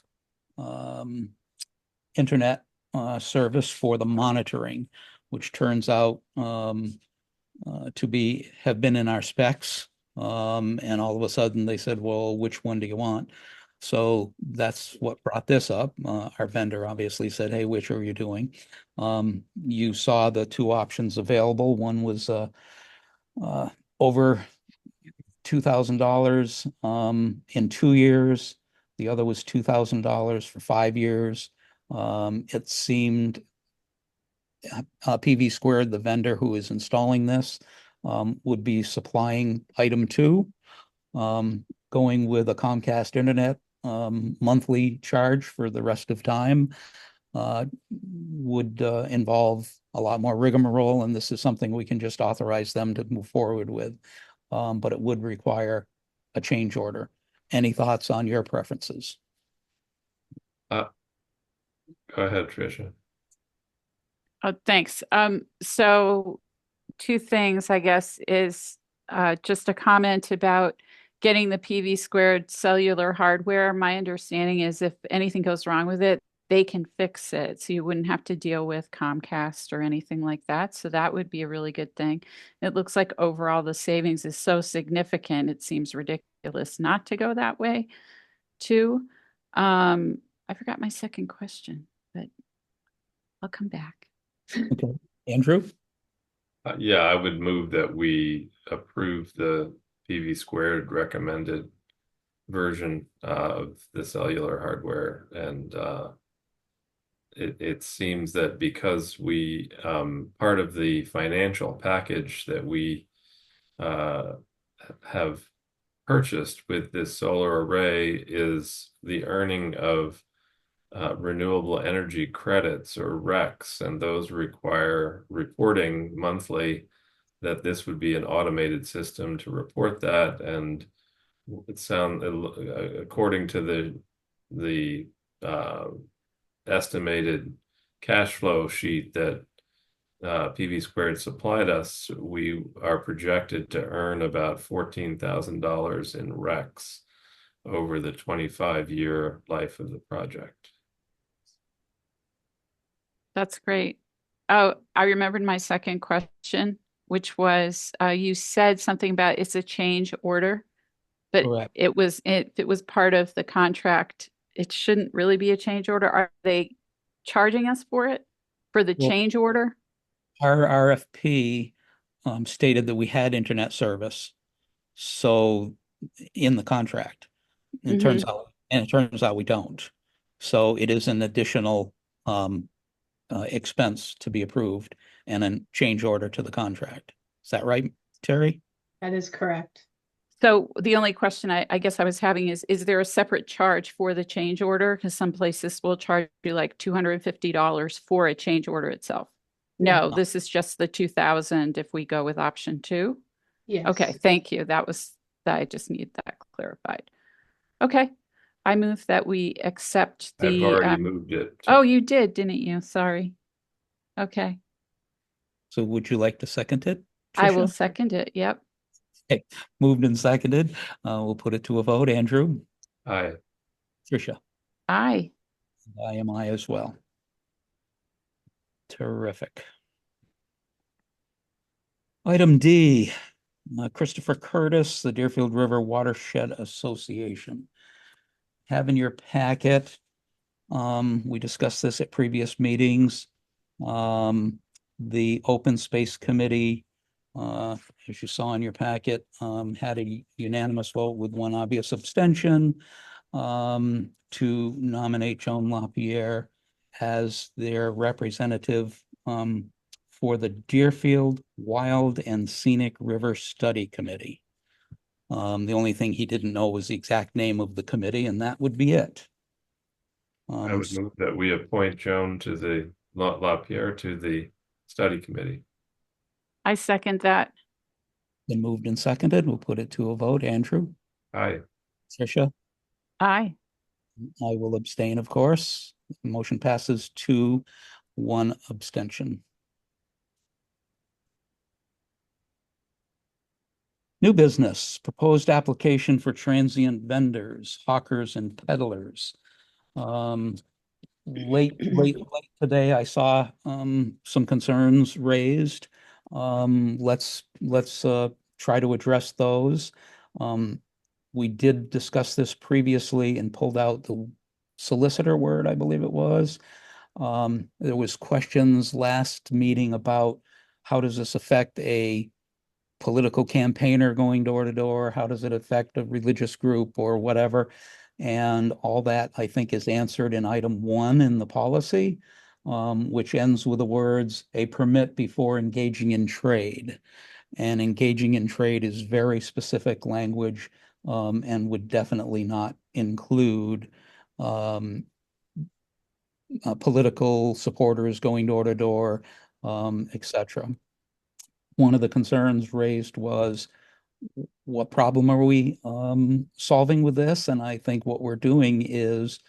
internet service for the monitoring, which turns out to have been in our specs. And all of a sudden they said, well, which one do you want? So that's what brought this up. Our vendor obviously said, hey, which are you doing? You saw the two options available. One was over $2,000 in 2 years. The other was $2,000 for 5 years. It seemed PV Squared, the vendor who is installing this, would be supplying item 2, going with a Comcast internet monthly charge for the rest of time would involve a lot more rigmarole, and this is something we can just authorize them to move forward with. But it would require a change order. Any thoughts on your preferences? Go ahead, Tricia. Oh, thanks. So two things, I guess, is just a comment about getting the PV squared cellular hardware. My understanding is if anything goes wrong with it, they can fix it. So you wouldn't have to deal with Comcast or anything like that. So that would be a really good thing. It looks like overall the savings is so significant, it seems ridiculous not to go that way too. I forgot my second question, but I'll come back. Okay. Andrew? Yeah, I would move that we approve the PV squared recommended version of the cellular hardware. And it seems that because we part of the financial package that we have purchased with this solar array is the earning of renewable energy credits or RECs, and those require reporting monthly, that this would be an automated system to report that. And it sounds, according to the estimated cash flow sheet that PV Squared supplied us, we are projected to earn about $14,000 in RECs over the 25-year life of the project. That's great. Oh, I remembered my second question, which was you said something about it's a change order, but Correct. it was part of the contract. It shouldn't really be a change order. Are they charging us for it for the Well, change order? our RFP stated that we had internet service. So in the contract, it turns out we don't. So it is an additional expense to be approved and a change order to the contract. Is that right, Terry? That is correct. So the only question I guess I was having is there a separate charge for the change order? Because some places will charge you like $250 for a change order itself. No, No. this is just the 2,000 if we go with option two. Yes. Okay, thank you. I just need that clarified. Okay, I move that we accept I've the. already moved it. Oh, you did, didn't you? Sorry. Okay, So would you like to second it, I will Tricia? second it. Yep. Okay. Moved and seconded. We'll put it to a vote. Andrew? Aye. Tricia? Aye. I am I as well. Terrific. Item D, Christopher Curtis, the Deerfield River Watershed Association. Have in your packet, we discussed this at previous meetings. The Open Space Committee, as you saw in your packet, had a unanimous vote with one obvious abstention to nominate Joan LaPierre as their representative for the Deerfield Wild and Scenic River Study Committee. The only thing he didn't know was the exact name of the committee, and that would be it. I would move that we appoint Joan to the LaPierre to the study committee. I second that. Been moved and seconded. We'll put it to a vote. Andrew? Aye. Tricia? Aye. I will abstain, of course. Motion passes 2-1 abstention. New business, proposed application for transient vendors, hawkers and peddlers. Late today, I saw some concerns raised. Let's try to address those. We did discuss this previously and pulled out the solicitor word, I believe it was. There was questions last meeting about how does this affect a political campaigner going door to door? How does it affect a religious group or whatever? And all that, I think, is answered in item 1 in the policy, which ends with the words, a permit before engaging in trade. And engaging in trade is very specific language and would definitely not include political supporters going door to door, etc. One of the concerns raised was what problem are we solving with this? And I think what we're doing is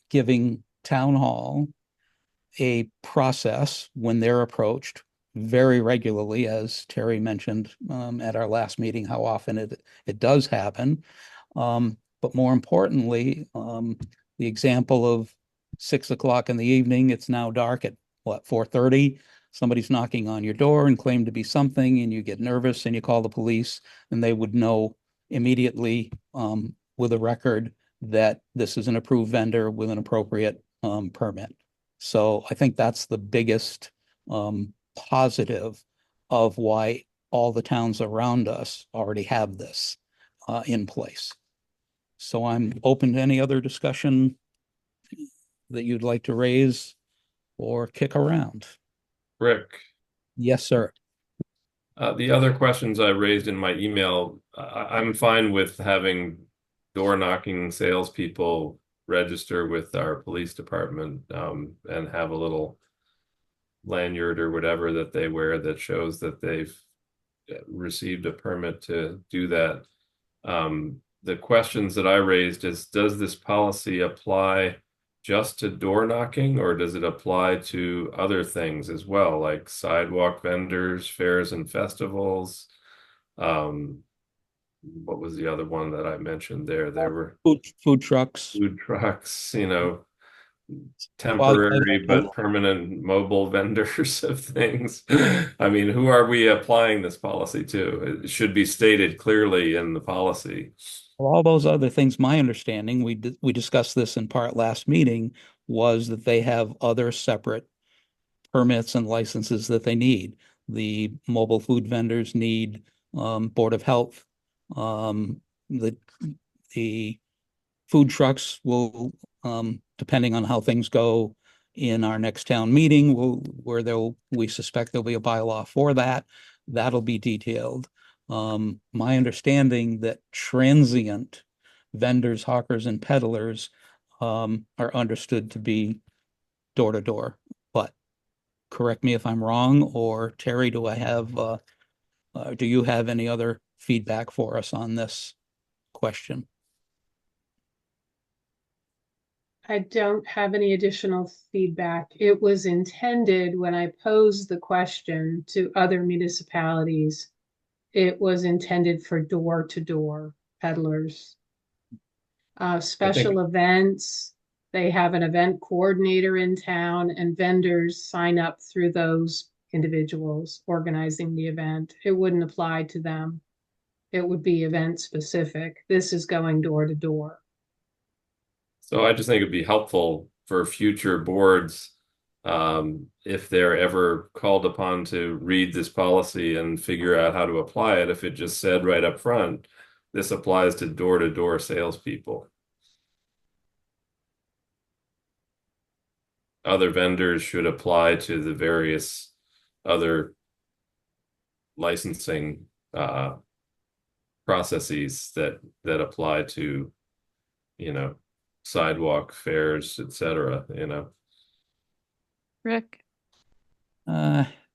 giving town hall a process when they're approached very regularly, as Terry mentioned at our last meeting, how often it does happen. But more importantly, the example of 6 o'clock in the evening, it's now dark at what, 4:30? Somebody's knocking on your door and claim to be something, and you get nervous and you call the police, and they would know immediately with a record that this is an approved vendor with an appropriate permit. So I think that's the biggest positive of why all the towns around us already have this in place. So I'm open to any other discussion that you'd like to raise or kick around. Rick, Yes, sir. the other questions I raised in my email, I'm fine with having door knocking salespeople register with our police department and have a little lanyard or whatever that they wear that shows that they've received a permit to do that. The questions that I raised is, does this policy apply just to door knocking, or does it apply to other things as well, like sidewalk vendors, fairs and festivals? What was the other one that I mentioned there? There were Food trucks. food trucks, Well, temporary but permanent mobile vendors of things. I mean, who are we applying this policy to? It should be stated clearly in the policy. all those other things, my understanding, we discussed this in part last meeting, was that they have other separate permits and licenses that they need. The mobile food vendors need Board of Health. The food trucks will, depending on how things go in our next town meeting, we suspect there'll be a bylaw for that. That'll be detailed. My understanding that transient vendors, hawkers, and peddlers are understood to be door to door. But correct me if I'm wrong, or Terry, do you have any other feedback for us on this question? I don't have any additional feedback. It was intended when I posed the question to other municipalities, it was intended for door-to-door peddlers. Special events, they have an event coordinator in town and vendors sign up through those individuals organizing the event. It wouldn't apply to them. It would be event specific. This is going door to door. So I just think it'd be helpful for future boards, if they're ever called upon to read this policy and figure out how to apply it, if it just said right up front, this applies to door salespeople. Other vendors should apply to the various other licensing processes that apply to, sidewalk fairs, etc. Rick?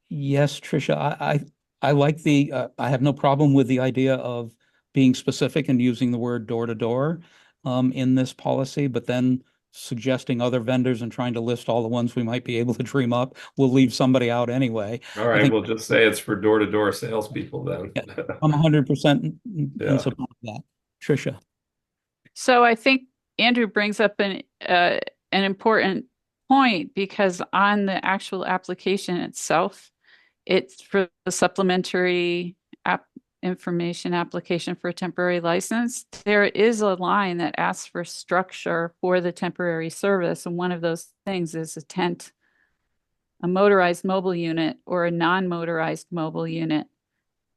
Yes, Tricia, I like I have no problem with the idea of being specific and using the word door to door in this policy, but then suggesting other vendors and trying to list all the ones we might be able to dream up will leave somebody out anyway. All right, we'll just say it's for door salespeople then. Yeah, I'm 100% in support of that. Tricia. So I think Andrew brings up an important point, because on the actual application itself, it's for the supplementary information application for a temporary license. There is a line that asks for structure for the temporary service, and one of those things is a tent, a motorized mobile unit, or a non-motorized mobile unit.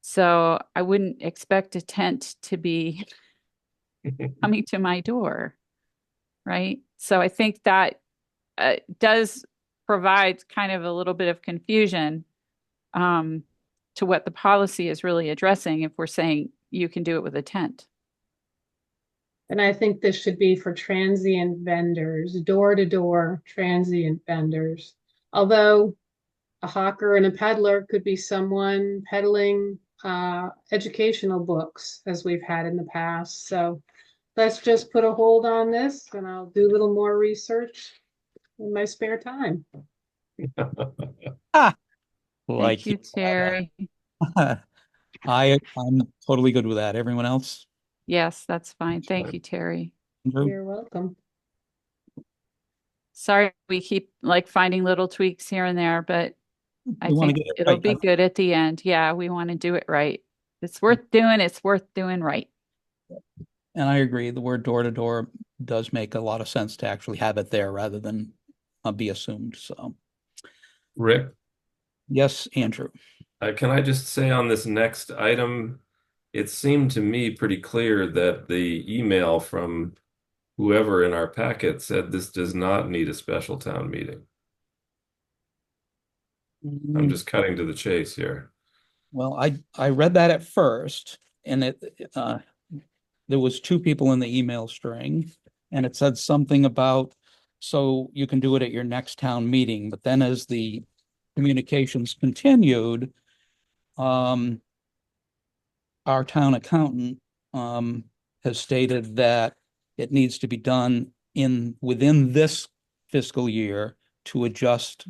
So I wouldn't expect a tent to be coming to my door, right? So I think that does provide kind of a little bit of confusion to what the policy is really addressing if we're saying you can do it with a tent. And I think this should be for transient vendors, door-to-door transient vendors. Although a hawker and a peddler could be someone peddling educational books as we've had in the past. So let's just put a hold on this and I'll do a little more research in my spare time. Ah, Thank you, Terry. I'm totally good with that. Everyone else? Yes, that's fine. Thank you, Terry. Andrew? You're welcome. Sorry, we keep like finding little tweaks here and there, but I You want to think get it it'll right. be good at the end. Yeah, we want to do it right. It's worth doing. It's worth doing right. And I agree, the word door to door does make a lot of sense to actually have it there rather than be assumed. So, Rick, yes, Andrew. can I just say on this next item, it seemed to me pretty clear that the email from whoever in our packet said this does not need a special town meeting. I'm just cutting to the chase here. Well, I read that at first, and there was two people in the email string, and it said something about so you can do it at your next town meeting. But then as the communications continued, our town accountant has stated that it needs to be done within this fiscal year to adjust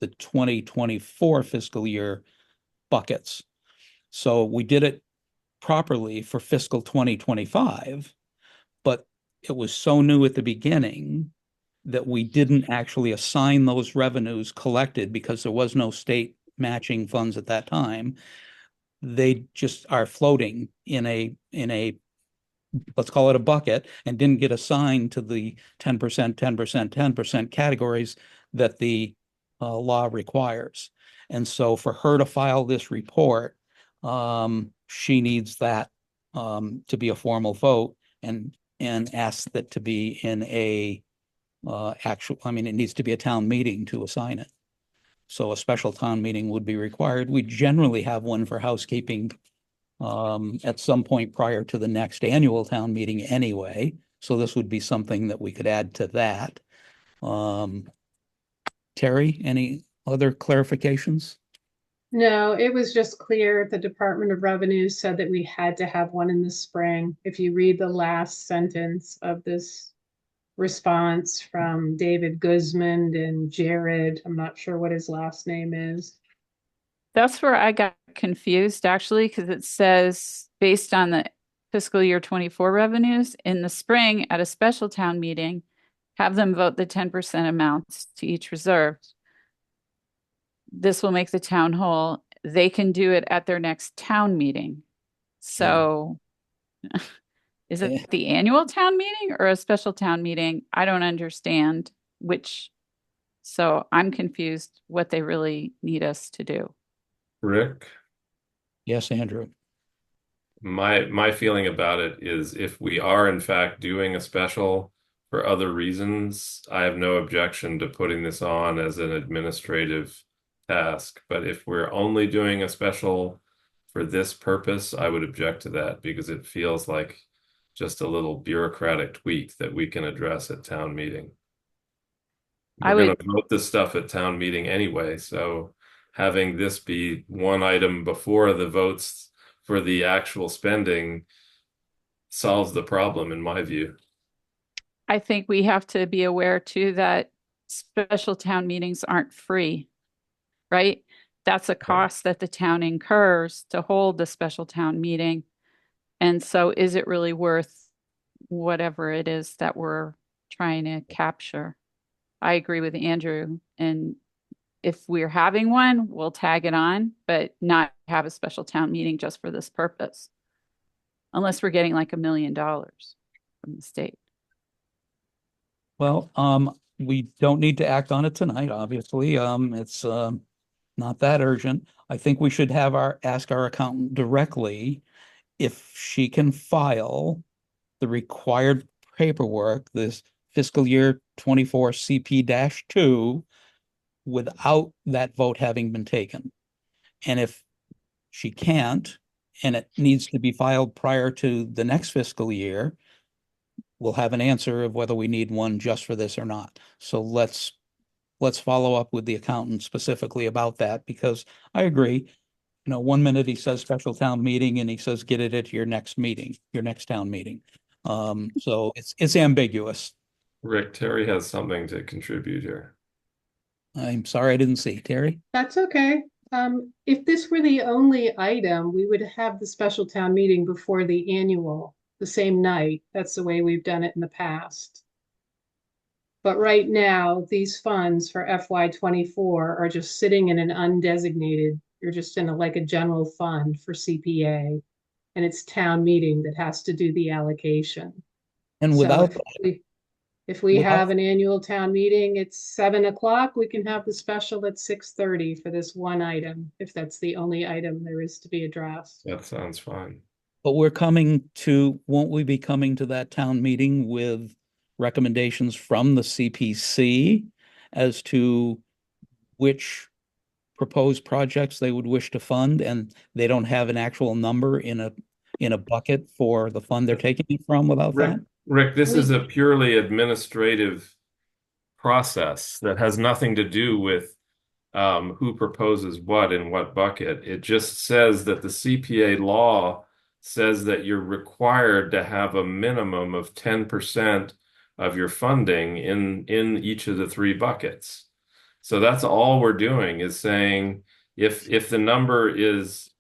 the 2024 fiscal year buckets. So we did it properly for fiscal 2025, but it was so new at the beginning that we didn't actually assign those revenues collected because there was no state matching funds at that time. They just are floating in a let's call it a bucket, and didn't get assigned to the 10%, 10%, 10% categories that the law requires. And so for her to file this report, she needs that to be a formal vote and ask that to be in a it needs to be a town meeting to assign it. So a special town meeting would be required. We generally have one for housekeeping at some point prior to the next annual town meeting anyway. So this would be something that we could add to that. Terry, any other clarifications? No, it was just clear. The Department of Revenue said that we had to have one in the spring. If you read the last sentence of this response from David Guzman and Jared, I'm not sure what his last name is. That's where I got confused actually, because it says based on the fiscal year 24 revenues in the spring at a special town meeting, have them vote the 10% amounts to each reserve. This will make the town whole. They can do it at their next town meeting. So is it the annual town meeting or a special town meeting? I don't understand which. So I'm confused what they really need us to do. Rick, Yes, Andrew. my feeling about it is if we are in fact doing a special for other reasons, I have no objection to putting this on as an administrative task. But if we're only doing a special for this purpose, I would object to that because it feels like just a little bureaucratic tweak that we can address at town meeting. We're going to vote this stuff at town meeting anyway, so having this be one item before the votes for the actual spending solves the problem, in my view. I think we have to be aware too that special town meetings aren't free, right? That's a cost that the town incurs to hold the special town meeting. And so is it really worth whatever it is that we're trying to capture? I agree with Andrew. And if we're having one, we'll tag it on, but not have a special town meeting just for this purpose. Unless we're getting like $1 million from the state. Well, we don't need to act on it tonight, obviously. It's not that urgent. I think we should ask our accountant directly if she can file the required paperwork, this fiscal year 24 CP-2 without that vote having been taken. And if she can't, and it needs to be filed prior to the next fiscal year, we'll have an answer of whether we need one just for this or not. So let's follow up with the accountant specifically about that, because I agree, one minute he says special town meeting and he says get it at your next meeting, your next town meeting. So it's ambiguous. Rick, Terry has something to contribute here. I'm sorry I didn't see. Terry? That's okay. If this were the only item, we would have the special town meeting before the annual, the same night. That's the way we've done it in the past. But right now, these funds for FY24 are just sitting in an undesignated, you're just in like a general fund for CPA. And it's town meeting that has to do the allocation. And So without if we without- have an annual town meeting, it's 7 o'clock, we can have the special at 6:30 for this one item, if that's the only item there is to be addressed. That sounds fine. But won't we be coming to that town meeting with recommendations from the CPC as to which proposed projects they would wish to fund, and they don't have an actual number in a bucket for the fund they're taking it from without that? Rick, this is a purely administrative process that has nothing to do with who proposes what in what bucket. It just says that the CPA law says that you're required to have a minimum of 10% of your funding in each of the three buckets. So that's all we're doing is saying if the number is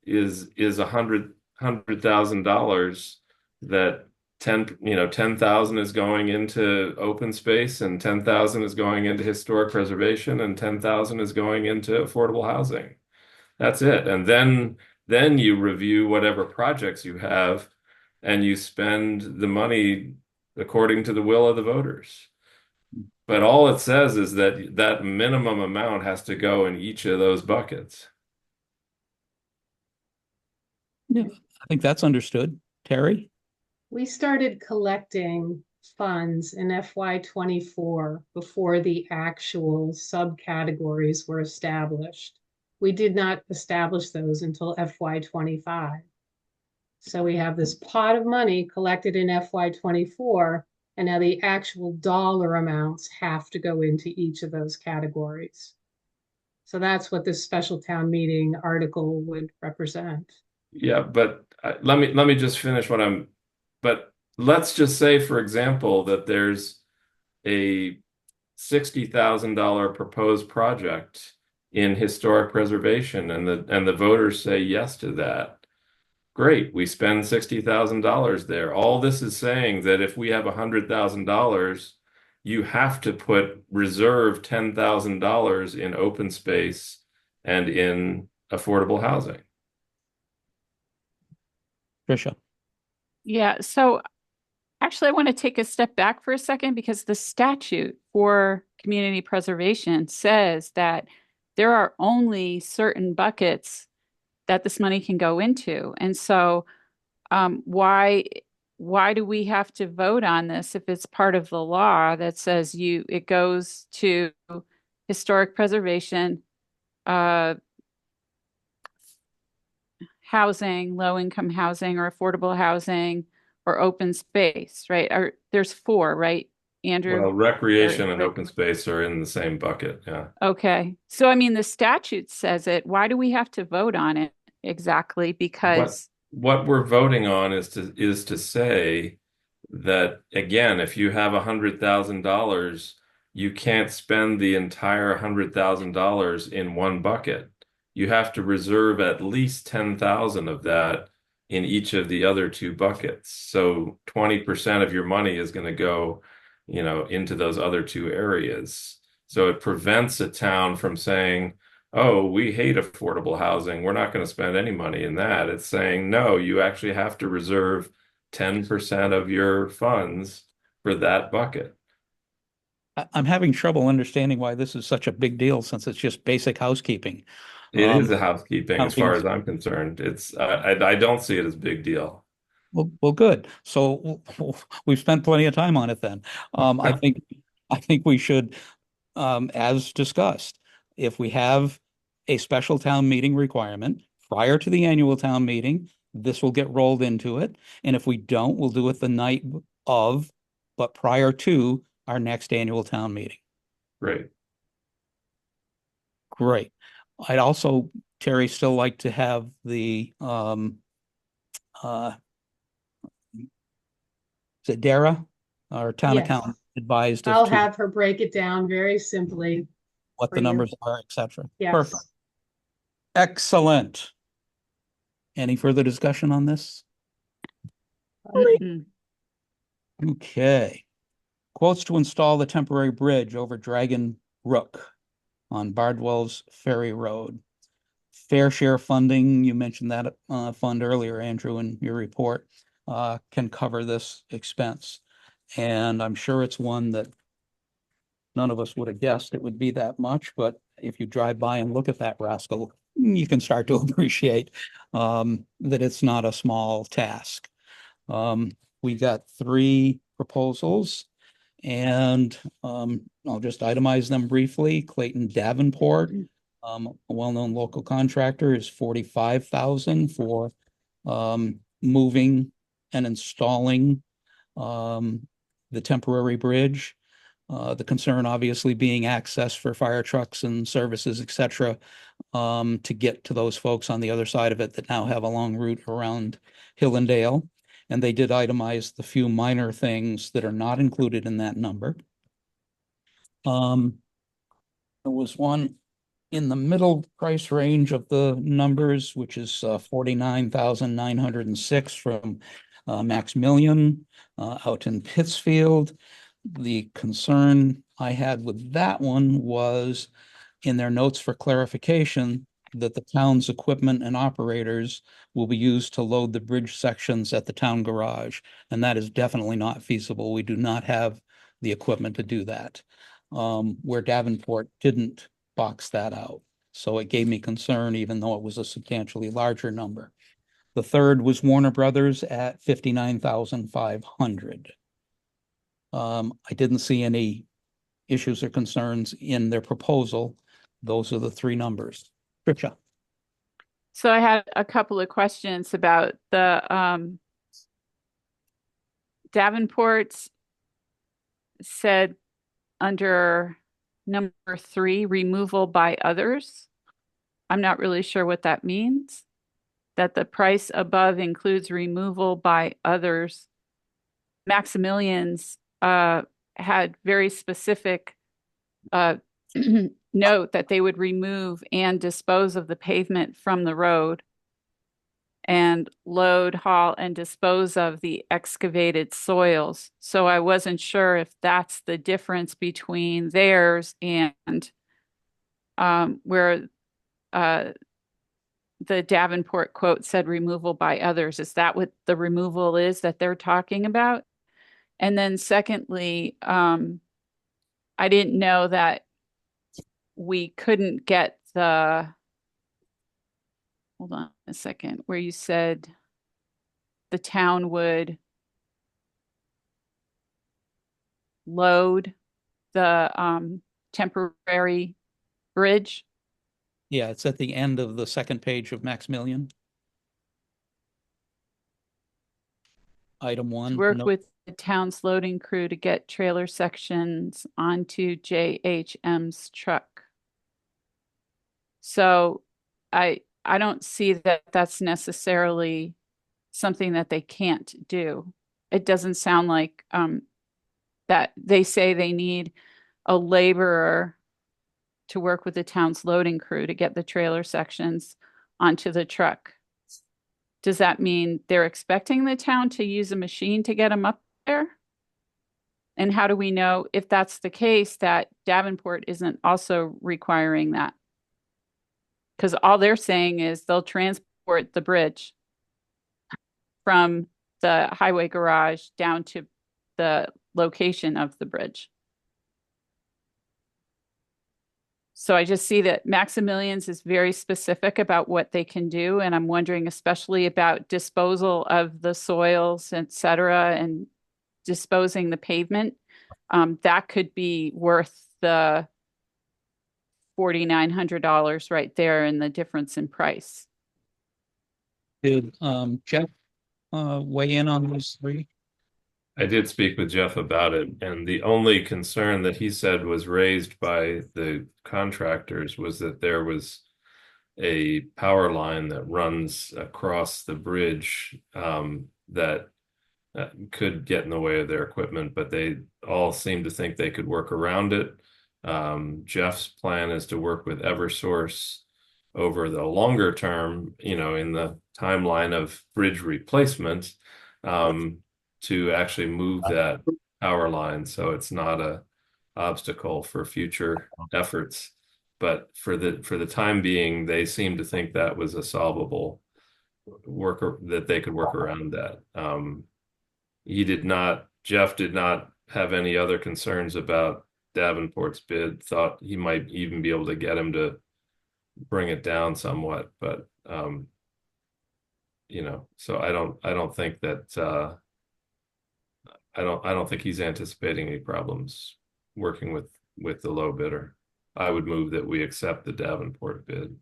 $100,000, that 10,000 is going into open space and 10,000 is going into historic preservation and 10,000 is going into affordable housing. That's it. And then you review whatever projects you have and you spend the money according to the will of the voters. But all it says is that that minimum amount has to go in each of those buckets. Yeah, I think that's understood. Terry? We started collecting funds in FY24 before the actual subcategories were established. We did not establish those until FY25. So we have this pot of money collected in FY24, and now the actual dollar amounts have to go into each of those categories. So that's what this special town meeting article would represent. Yeah, but let me just finish but let's just say, for example, that there's a $60,000 proposed project in historic preservation and the voters say yes to that. Great, we spend $60,000 there. All this is saying that if we have $100,000, you have to reserve $10,000 in open space and in affordable housing. Tricia? Yeah, so actually, I want to take a step back for a second because the statute for community preservation says that there are only certain buckets that this money can go into. And so why do we have to vote on this if it's part of the law that says it goes to historic preservation, housing, low-income housing or affordable housing or open space, right? There's four, right, Andrew? Well, recreation and open space are in the same bucket, yeah. Okay. So, I mean, the statute says it. Why do we have to vote on it exactly? Because what we're voting on is to say that, again, if you have $100,000, you can't spend the entire $100,000 in one bucket. You have to reserve at least 10,000 of that in each of the other two buckets. So 20% of your money is going to go, into those other two areas. So it prevents a town from saying, oh, we hate affordable housing, we're not going to spend any money in that. It's saying, no, you actually have to reserve 10% of your funds for that bucket. I'm having trouble understanding why this is such a big deal since it's just basic housekeeping. It is a housekeeping as far as I'm concerned. I don't see it as a big deal. Well, good. So we've spent plenty of time on it then. I think we should, as discussed, if we have a special town meeting requirement prior to the annual town meeting, this will get rolled into it. And if we don't, we'll do it the night of, but prior to our next annual town meeting. Great. Great. I'd also, Terry still like to have the is it Dara, our town Yes. accountant, advised I'll as to have her break it down very simply what for the you. numbers are, et cetera. Yes. Perfect. Excellent. Any further discussion on this? Mm-mm. Okay. Quotes to install the temporary bridge over Dragon Brook on Bardwell's Ferry Road. Fair share funding, you mentioned that fund earlier, Andrew, in your report, can cover this expense. And I'm sure it's one that none of us would have guessed it would be that much, but if you drive by and look at that rascal, you can start to appreciate that it's not a small task. We got 3 proposals, and I'll just itemize them briefly. Clayton Davenport, a well-known local contractor, is 45,000 for moving and installing the temporary bridge. The concern obviously being access for fire trucks and services, et cetera, to get to those folks on the other side of it that now have a long route around Hillendale. And they did itemize the few minor things that are not included in that number. There was one in the middle price range of the numbers, which is 49,906 from Maximilian out in Pittsfield. The concern I had with that one was in their notes for clarification that the town's equipment and operators will be used to load the bridge sections at the town garage. And that is definitely not feasible. We do not have the equipment to do that. Where Davenport didn't box that out. So it gave me concern, even though it was a substantially larger number. The third was Warner Brothers at 59,500. I didn't see any issues or concerns in their proposal. Those are the 3 numbers. Tricia. So I had a couple of questions about the Davenport's said under number 3, removal by others. I'm not really sure what that means. That the price above includes removal by others. Maximilian's had very specific note that they would remove and dispose of the pavement from the road and load, haul, and dispose of the excavated soils. So I wasn't sure if that's the difference between theirs and where the Davenport quote said removal by others. Is that what the removal is that they're talking about? And then secondly, I didn't know that we couldn't get the, hold on a second, where you said the town would load the temporary bridge. Yeah, it's at the end of the second page of Maximilian. Item 1. To work no- with the town's loading crew to get trailer sections onto JHM's truck. So I don't see that that's necessarily something that they can't do. It doesn't sound like that they say they need a laborer to work with the town's loading crew to get the trailer sections onto the truck. Does that mean they're expecting the town to use a machine to get them up there? And how do we know if that's the case that Davenport isn't also requiring that? Because all they're saying is they'll transport the bridge from the highway garage down to the location of the bridge. So I just see that Maximilian's is very specific about what they can do. And I'm wondering especially about disposal of the soils, et cetera, and disposing the pavement. That could be worth the $4,900 right there in the difference in price. Did Jeff weigh in on these 3? I did speak with Jeff about it, and the only concern that he said was raised by the contractors was that there was a power line that runs across the bridge that could get in the way of their equipment, but they all seem to think they could work around it. Jeff's plan is to work with Eversource over the longer term, in the timeline of bridge replacement, to actually move that power line so it's not a obstacle for future efforts. But for the time being, they seem to think that was a solvable worker that they could work around that. Jeff did not have any other concerns about Davenport's bid, thought he might even be able to get him to bring it down somewhat, but so I don't think that I don't think he's anticipating any problems working with the low bidder. I would move that we accept the Davenport bid.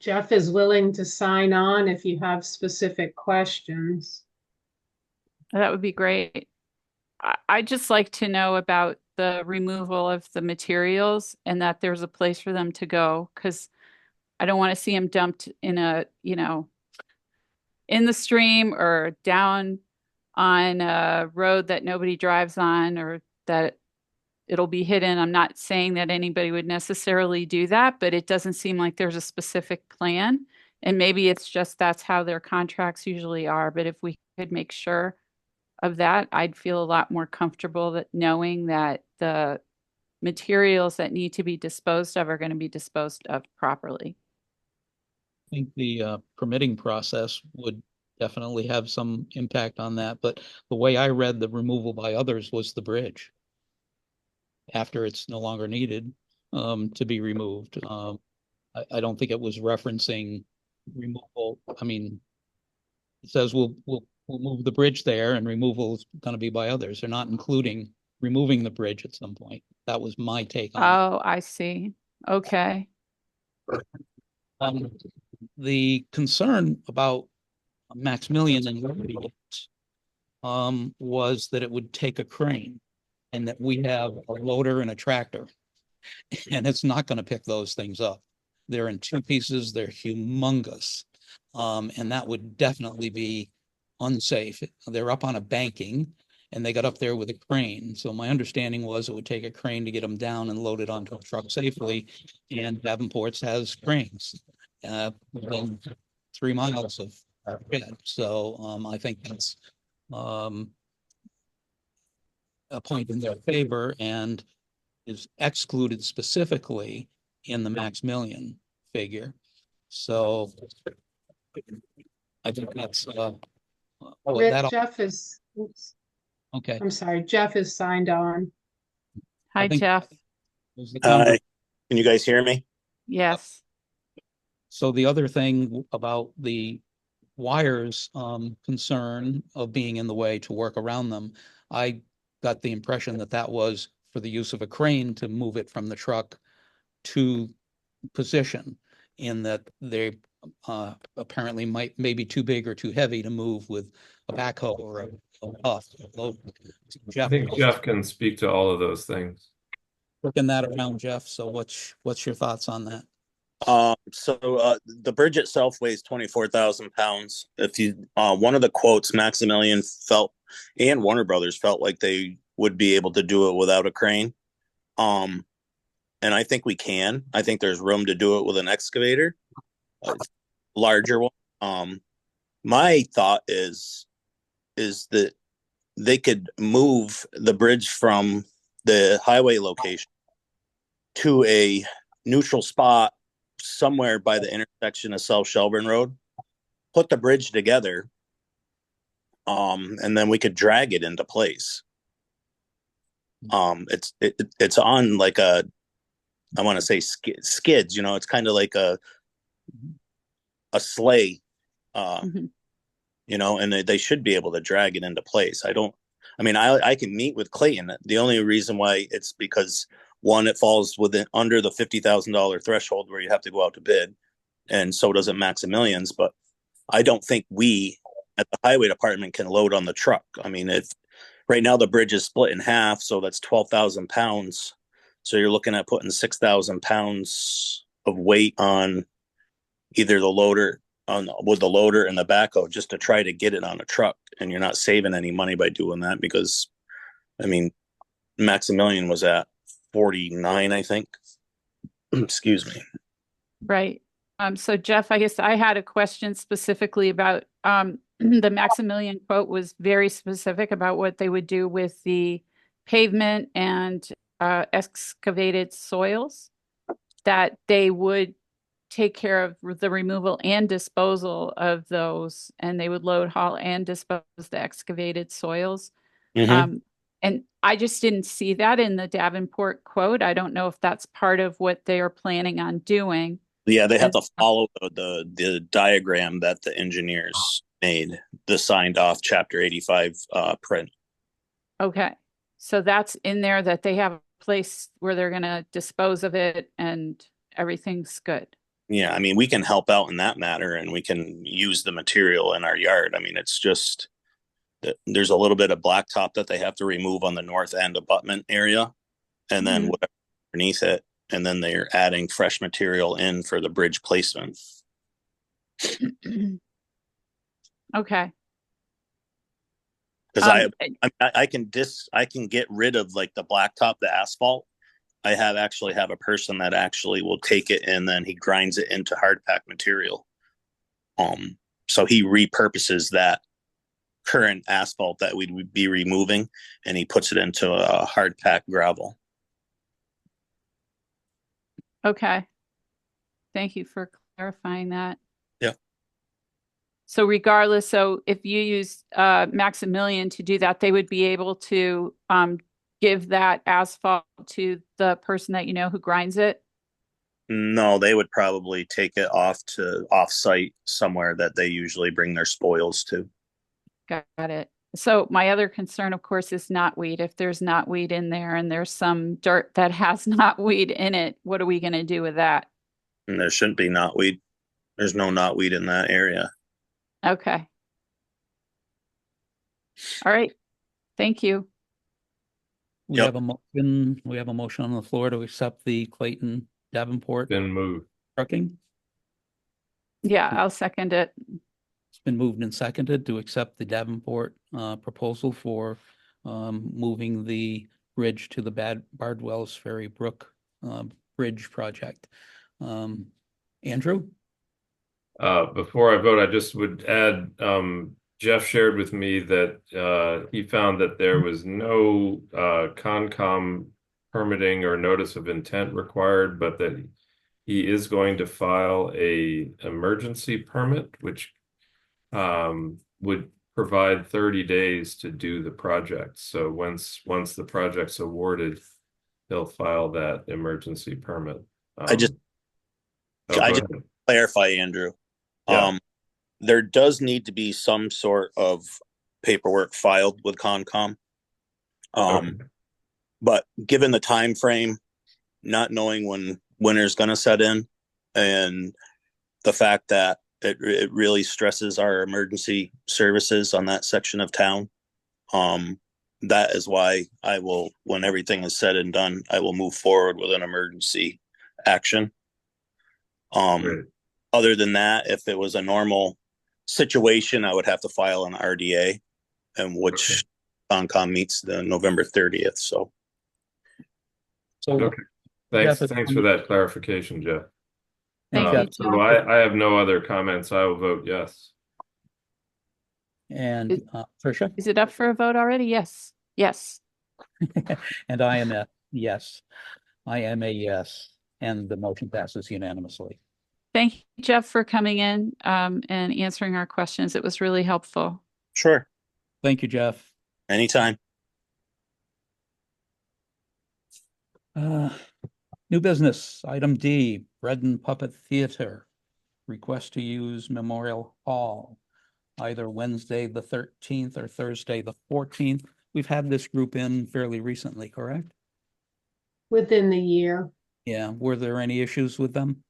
Jeff is willing to sign on if you have specific questions. That would be great. I'd just like to know about the removal of the materials and that there's a place for them to go, because I don't want to see them dumped in in the stream or down on a road that nobody drives on, or that it'll be hidden. I'm not saying that anybody would necessarily do that, but it doesn't seem like there's a specific plan. And maybe it's just that's how their contracts usually are. But if we could make sure of that, I'd feel a lot more comfortable that knowing that the materials that need to be disposed of are going to be disposed of properly. I think the permitting process would definitely have some impact on that, but the way I read the removal by others was the bridge after it's no longer needed to be removed. I don't think it was referencing removal. I mean, it says we'll move the bridge there, and removal is going to be by others. They're not including removing the bridge at some point. That was my take on it. Oh, I see. Okay. The concern about Maximilian and Liberty was that it would take a crane, and that we have a loader and a tractor, and it's not going to pick those things up. They're in two pieces. They're humongous, and that would definitely be unsafe. They're up on a banking, and they got up there with a crane. So my understanding was it would take a crane to get them down and loaded onto a truck safely. And Davenport's has cranes within 3 miles of our pit. So I think that's a point in their favor, and is excluded specifically in the Maximilian figure. So I think that's Rick, that'll Jeff is, oops, okay. I'm sorry, Jeff is signed on. Hi, I think Jeff. there's the Hi, can you guys hear me? Yes. So the other thing about the wires concern of being in the way to work around them, I got the impression that that was for the use of a crane to move it from the truck to position, in that they apparently may be too big or too heavy to move with a backhoe or a buff. I think Jeff can speak to all of those things. Looking that around, Jeff. So what's your thoughts on that? The bridge itself weighs 24,000 pounds. If you, one of the quotes, Maximilian felt, and Warner Brothers felt like they would be able to do it without a crane. And I think we can. I think there's room to do it with an excavator, a larger one. My thought is that they could move the bridge from the highway location to a neutral spot somewhere by the intersection of South Shelburne Road, put the bridge together, and then we could drag it into place. It's on like a, I want to say skids, it's kind of like a sleigh, and they should be able to drag it into place. I can meet with Clayton. The only reason why it's because, one, it falls under the $50,000 threshold where you have to go out to bid, and so does it Maximilian's. But I don't think we at the highway department can load on the truck. If right now the bridge is split in half, so that's 12,000 pounds. So you're looking at putting 6,000 pounds of weight on either the loader with the loader and the backhoe just to try to get it on a truck. And you're not saving any money by doing that because, I mean, Maximilian was at 49, I think. Excuse me. Right. So Jeff, I guess I had a question specifically about, the Maximilian quote was very specific about what they would do with the pavement and, excavated soils, that they would take care of the removal and disposal of those, and they would load, haul, and dispose the excavated soils. Mhm. And I just didn't see that in the Davenport quote. I don't know if that's part of what they are planning on doing. Yeah, they have And to follow the diagram that the engineers made, the signed off Chapter 85 print. okay, so that's in there, that they have a place where they're gonna dispose of it and everything's good. Yeah, I mean, we can help out in that matter and we can use the material in our yard. I mean, it's just that there's a little bit of blacktop that they have to remove on the north end abutment area and then Mhm. whatever underneath it. And then they're adding fresh material in for the bridge placement. Okay. Because Um, I can get rid of like the blacktop, the asphalt. I actually have a person that actually will take it and then he grinds it into hard pack material. So he repurposes that current asphalt that we'd be removing and he puts it into a hard pack gravel. Okay. Thank you for clarifying that. Yeah. So regardless, so if you use Maximilian to do that, they would be able to give that asphalt to the person that you know who grinds it? No, they would probably take it off site somewhere that they usually bring their spoils to. Got it. So my other concern, of course, is knotweed. If there's knotweed in there and there's some dirt that has knotweed in it, what are we going to do with that? And there shouldn't be knotweed. There's no knotweed in that area. Okay. All right. Thank you. We Yep. have a motion, we have a motion on the floor to accept the Clayton Davenport Been moved. trucking. Yeah, I'll second it. It's been moved and seconded to accept the Davenport proposal for moving the bridge to the Bardwell's Ferry Brook Bridge project. Andrew? Before I vote, I just would add, Jeff shared with me that he found that there was no Concom permitting or notice of intent required, but that he is going to file a emergency permit, which would provide 30 days to do the project. So once the project's awarded, he'll file that emergency permit. I just go ahead. clarify, Andrew. Yeah. There does need to be some sort of paperwork filed with Concom. Okay. But given the time frame, not knowing when winter's going to set in, and the fact that it really stresses our emergency services on that section of town, that is why I will, when everything is said and done, I will move forward with an emergency action. Great. Other than that, if it was a normal situation, I would have to file an RDA, and which Concom meets the November 30th. So Okay. Jeff, Thanks for that clarification, Jeff. Thank you, So Jeff. I have no other comments. I will vote yes. And Tricia? Is it up for a vote already? Yes. Yes. And I am a yes. I am a yes. And the motion passes unanimously. Thank you, Jeff, for coming in and answering our questions. It was really helpful. sure, Thank you, Jeff. anytime. New business, item D, Bread and Puppet Theater. Request to use Memorial Hall, either Wednesday, the 13th or Thursday, the 14th. We've had this group in fairly recently, correct? Within the year. Yeah, were there any issues with them?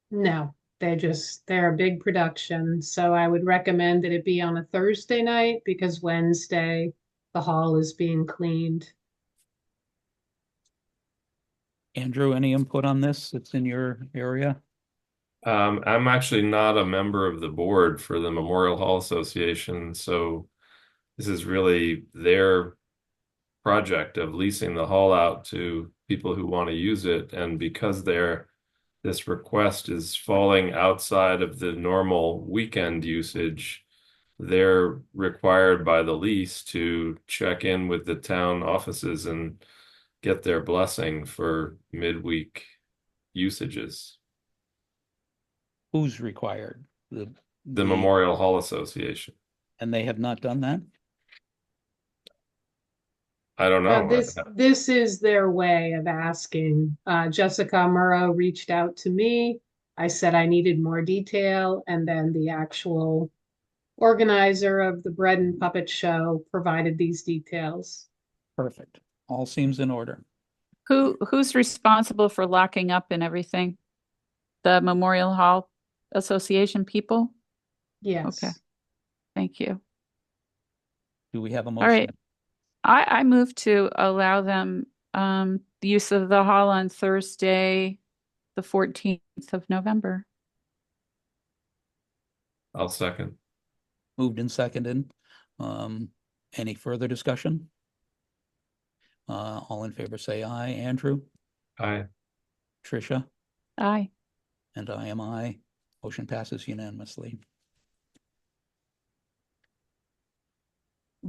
No, they're a big production. So I would recommend that it be on a Thursday night because Wednesday the hall is being cleaned. Andrew, any input on this? It's in your area? I'm actually not a member of the board for the Memorial Hall Association, so this is really their project of leasing the hall out to people who want to use it. And because this request is falling outside of the normal weekend usage, they're required by the lease to check in with the town offices and get their blessing for midweek usages. Who's required? The Memorial Hall Association. And they have not done that? I don't know. This is their way of asking. Jessica Murrow reached out to me. I said I needed more detail, and then the actual organizer of the bread and puppet show provided these details. Perfect. All seems in order. Who's responsible for locking up and everything? The Memorial Hall Association people? Yes. Okay. Thank you. Do we have a All motion? right. I move to allow them the use of the hall on Thursday, the 14th of November. I'll second. Moved and seconded. Any further discussion? All in favor say aye. Andrew, Aye. Tricia, Aye. and I am aye. Motion passes unanimously.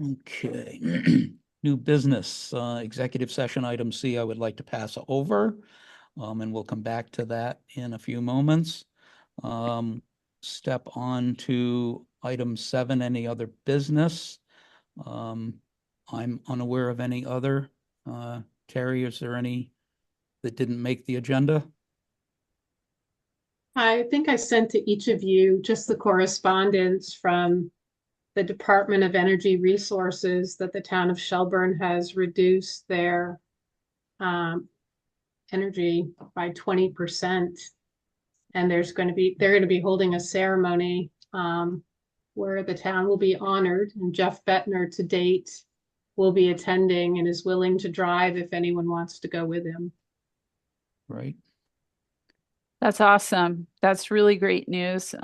Okay. New business, executive session item C, I would like to pass over. And we'll come back to that in a few moments. Step on to item 7, any other business? I'm unaware of any other. Terry, is there any that didn't make the agenda? I think I sent to each of you just the correspondence from the Department of Energy Resources that the town of Shelburne has reduced their energy by 20%. And they're going to be holding a ceremony where the town will be honored, and Jeff Bettner to date will be attending and is willing to drive if anyone wants to go with him. Right. That's awesome. That's really great news.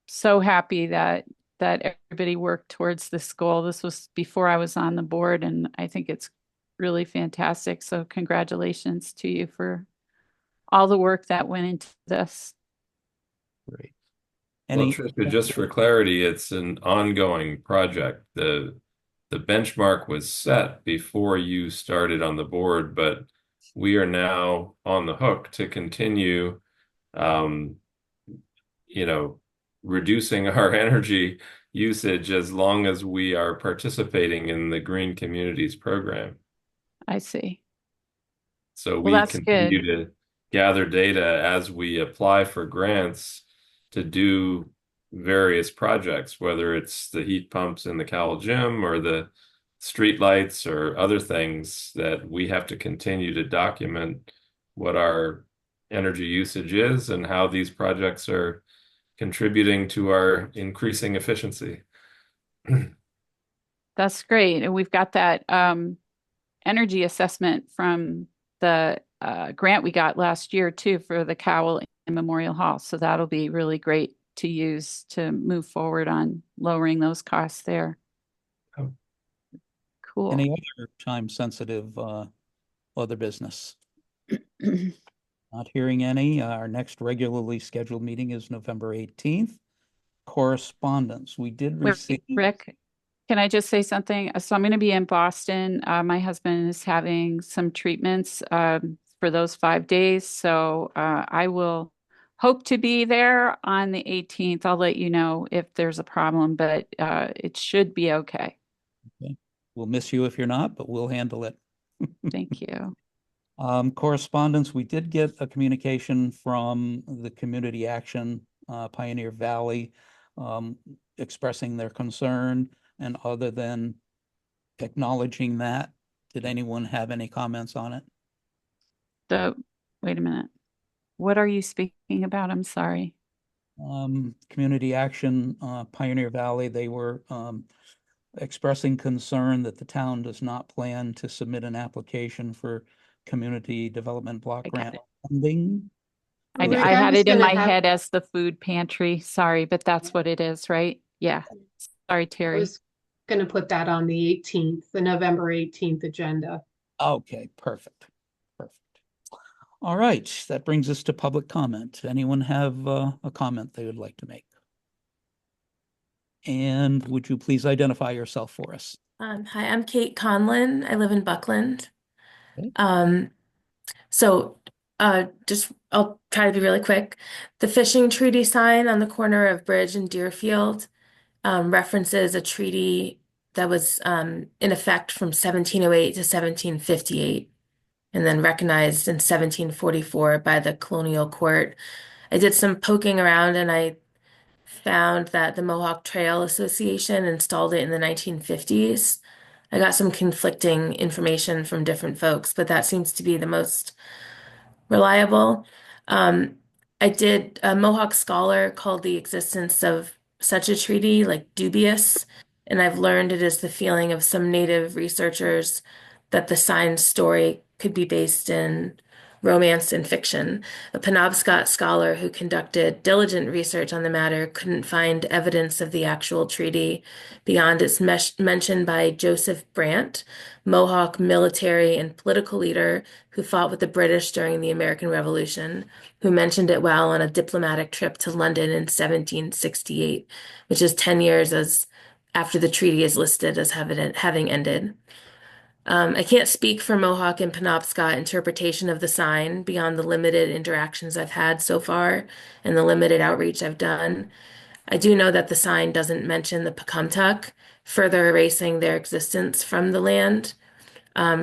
So happy that everybody worked towards this goal. This was before I was on the board, and I think it's really fantastic. So congratulations to you for all the work that went into this. Great. Well, Tricia, just for clarity, it's an ongoing project. The benchmark was set before you started on the board, but we are now on the hook to continue, reducing our energy usage as long as we are participating in the Green Communities program. I see. So Well, we that's continue good. to gather data as we apply for grants to do various projects, whether it's the heat pumps in the Cowell Gym or the street lights or other things, that we have to continue to document what our energy usage is and how these projects are contributing to our increasing efficiency. That's great. And we've got that energy assessment from the grant we got last year too for the Cowell and Memorial Hall. So that'll be really great to use to move forward on lowering those costs there. Oh. Cool. Any other time-sensitive other business? Not hearing any. Our next regularly scheduled meeting is November 18th. Correspondence. We did receive. Rick, can I just say something? So I'm going to be in Boston. My husband is having some treatments for those 5 days. So I will hope to be there on the 18th. I'll let you know if there's a problem, but it should be okay. Okay. We'll miss you if you're not, but we'll handle it. Thank you. Correspondence, we did get a communication from the Community Action Pioneer Valley expressing their concern, and other than acknowledging that, did anyone have any comments on it? Wait a minute. What are you speaking about? I'm sorry. Community Action Pioneer Valley, they were expressing concern that the town does not plan to submit an application for Community Development Block I got Grant it. funding. Rick, I I'm had just it in gonna my have- head as the food pantry. Sorry, but that's what it is, right? Yeah. Sorry, I Terry. was gonna put that on the 18th, the November 18th agenda. Okay, perfect. Perfect. All right, that brings us to public comment. Anyone have a comment they would like to make? And would you please identify yourself for us? Hi, I'm Kate Conlon. I live in Buckland. Okay. So I'll try to be really quick. The fishing treaty sign on the corner of Bridge and Deerfield references a treaty that was in effect from 1708 to 1758 and then recognized in 1744 by the colonial court. I did some poking around and I found that the Mohawk Trail Association installed it in the 1950s. I got some conflicting information from different folks, but that seems to be the most reliable. Um, a Mohawk scholar called the existence of such a treaty like dubious, and I've learned it is the feeling of some Native researchers that the signed story could be based in romance and fiction. A Penobscot scholar who conducted diligent research on the matter couldn't find evidence of the actual treaty beyond its mention by Joseph Brant, Mohawk military and political leader who fought with the British during the American Revolution, who mentioned it while on a diplomatic trip to London in 1768, which is 10 years after the treaty is listed as having ended. I can't speak for Mohawk and Penobscot interpretation of the sign beyond the limited interactions I've had so far and the limited outreach I've done. I do know that the sign doesn't mention the Pecumtuck, further erasing their existence from the land,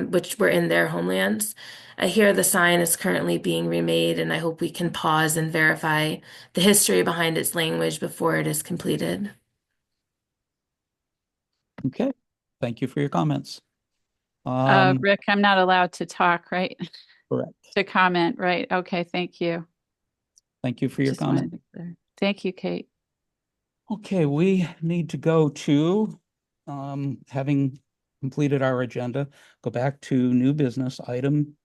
which were in their homelands. I hear the sign is currently being remade, and I hope we can pause and verify the history behind its language before it is completed. Okay, thank you for your comments. Rick, I'm not allowed to talk, right? Correct. To comment, right? Okay, thank you. Thank you for your Just wanted comment. to be clear. Thank you, Kate. Okay, we need to go to, having completed our agenda, go back to new business item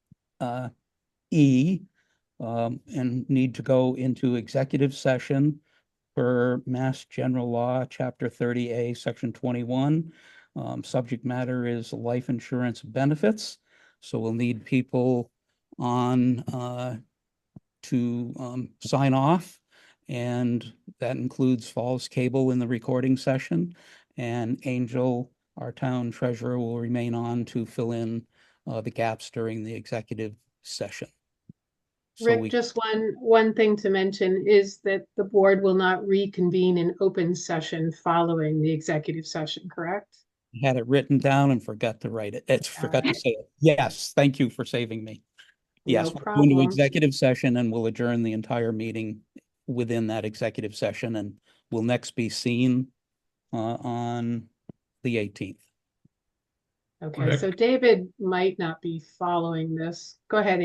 E, and need to go into executive session for Mass General Law, Chapter 30A, Section 21. Subject matter is life insurance benefits. So we'll need people on to sign off. And that includes Falls Cable in the recording session. And Angel, our town treasurer, will remain on to fill in the gaps during the executive session. So Rick, just one thing to mention is that the board will not reconvene in open session following the executive session, correct? had it written down and forgot to write it. It's forgot to say it. Yes, thank you for saving me. Yes, No we'll go into problem. executive session and we'll adjourn the entire meeting within that executive session and will next be seen on the 18th. Okay, Rick? so David might not be following this. Go ahead, Ann.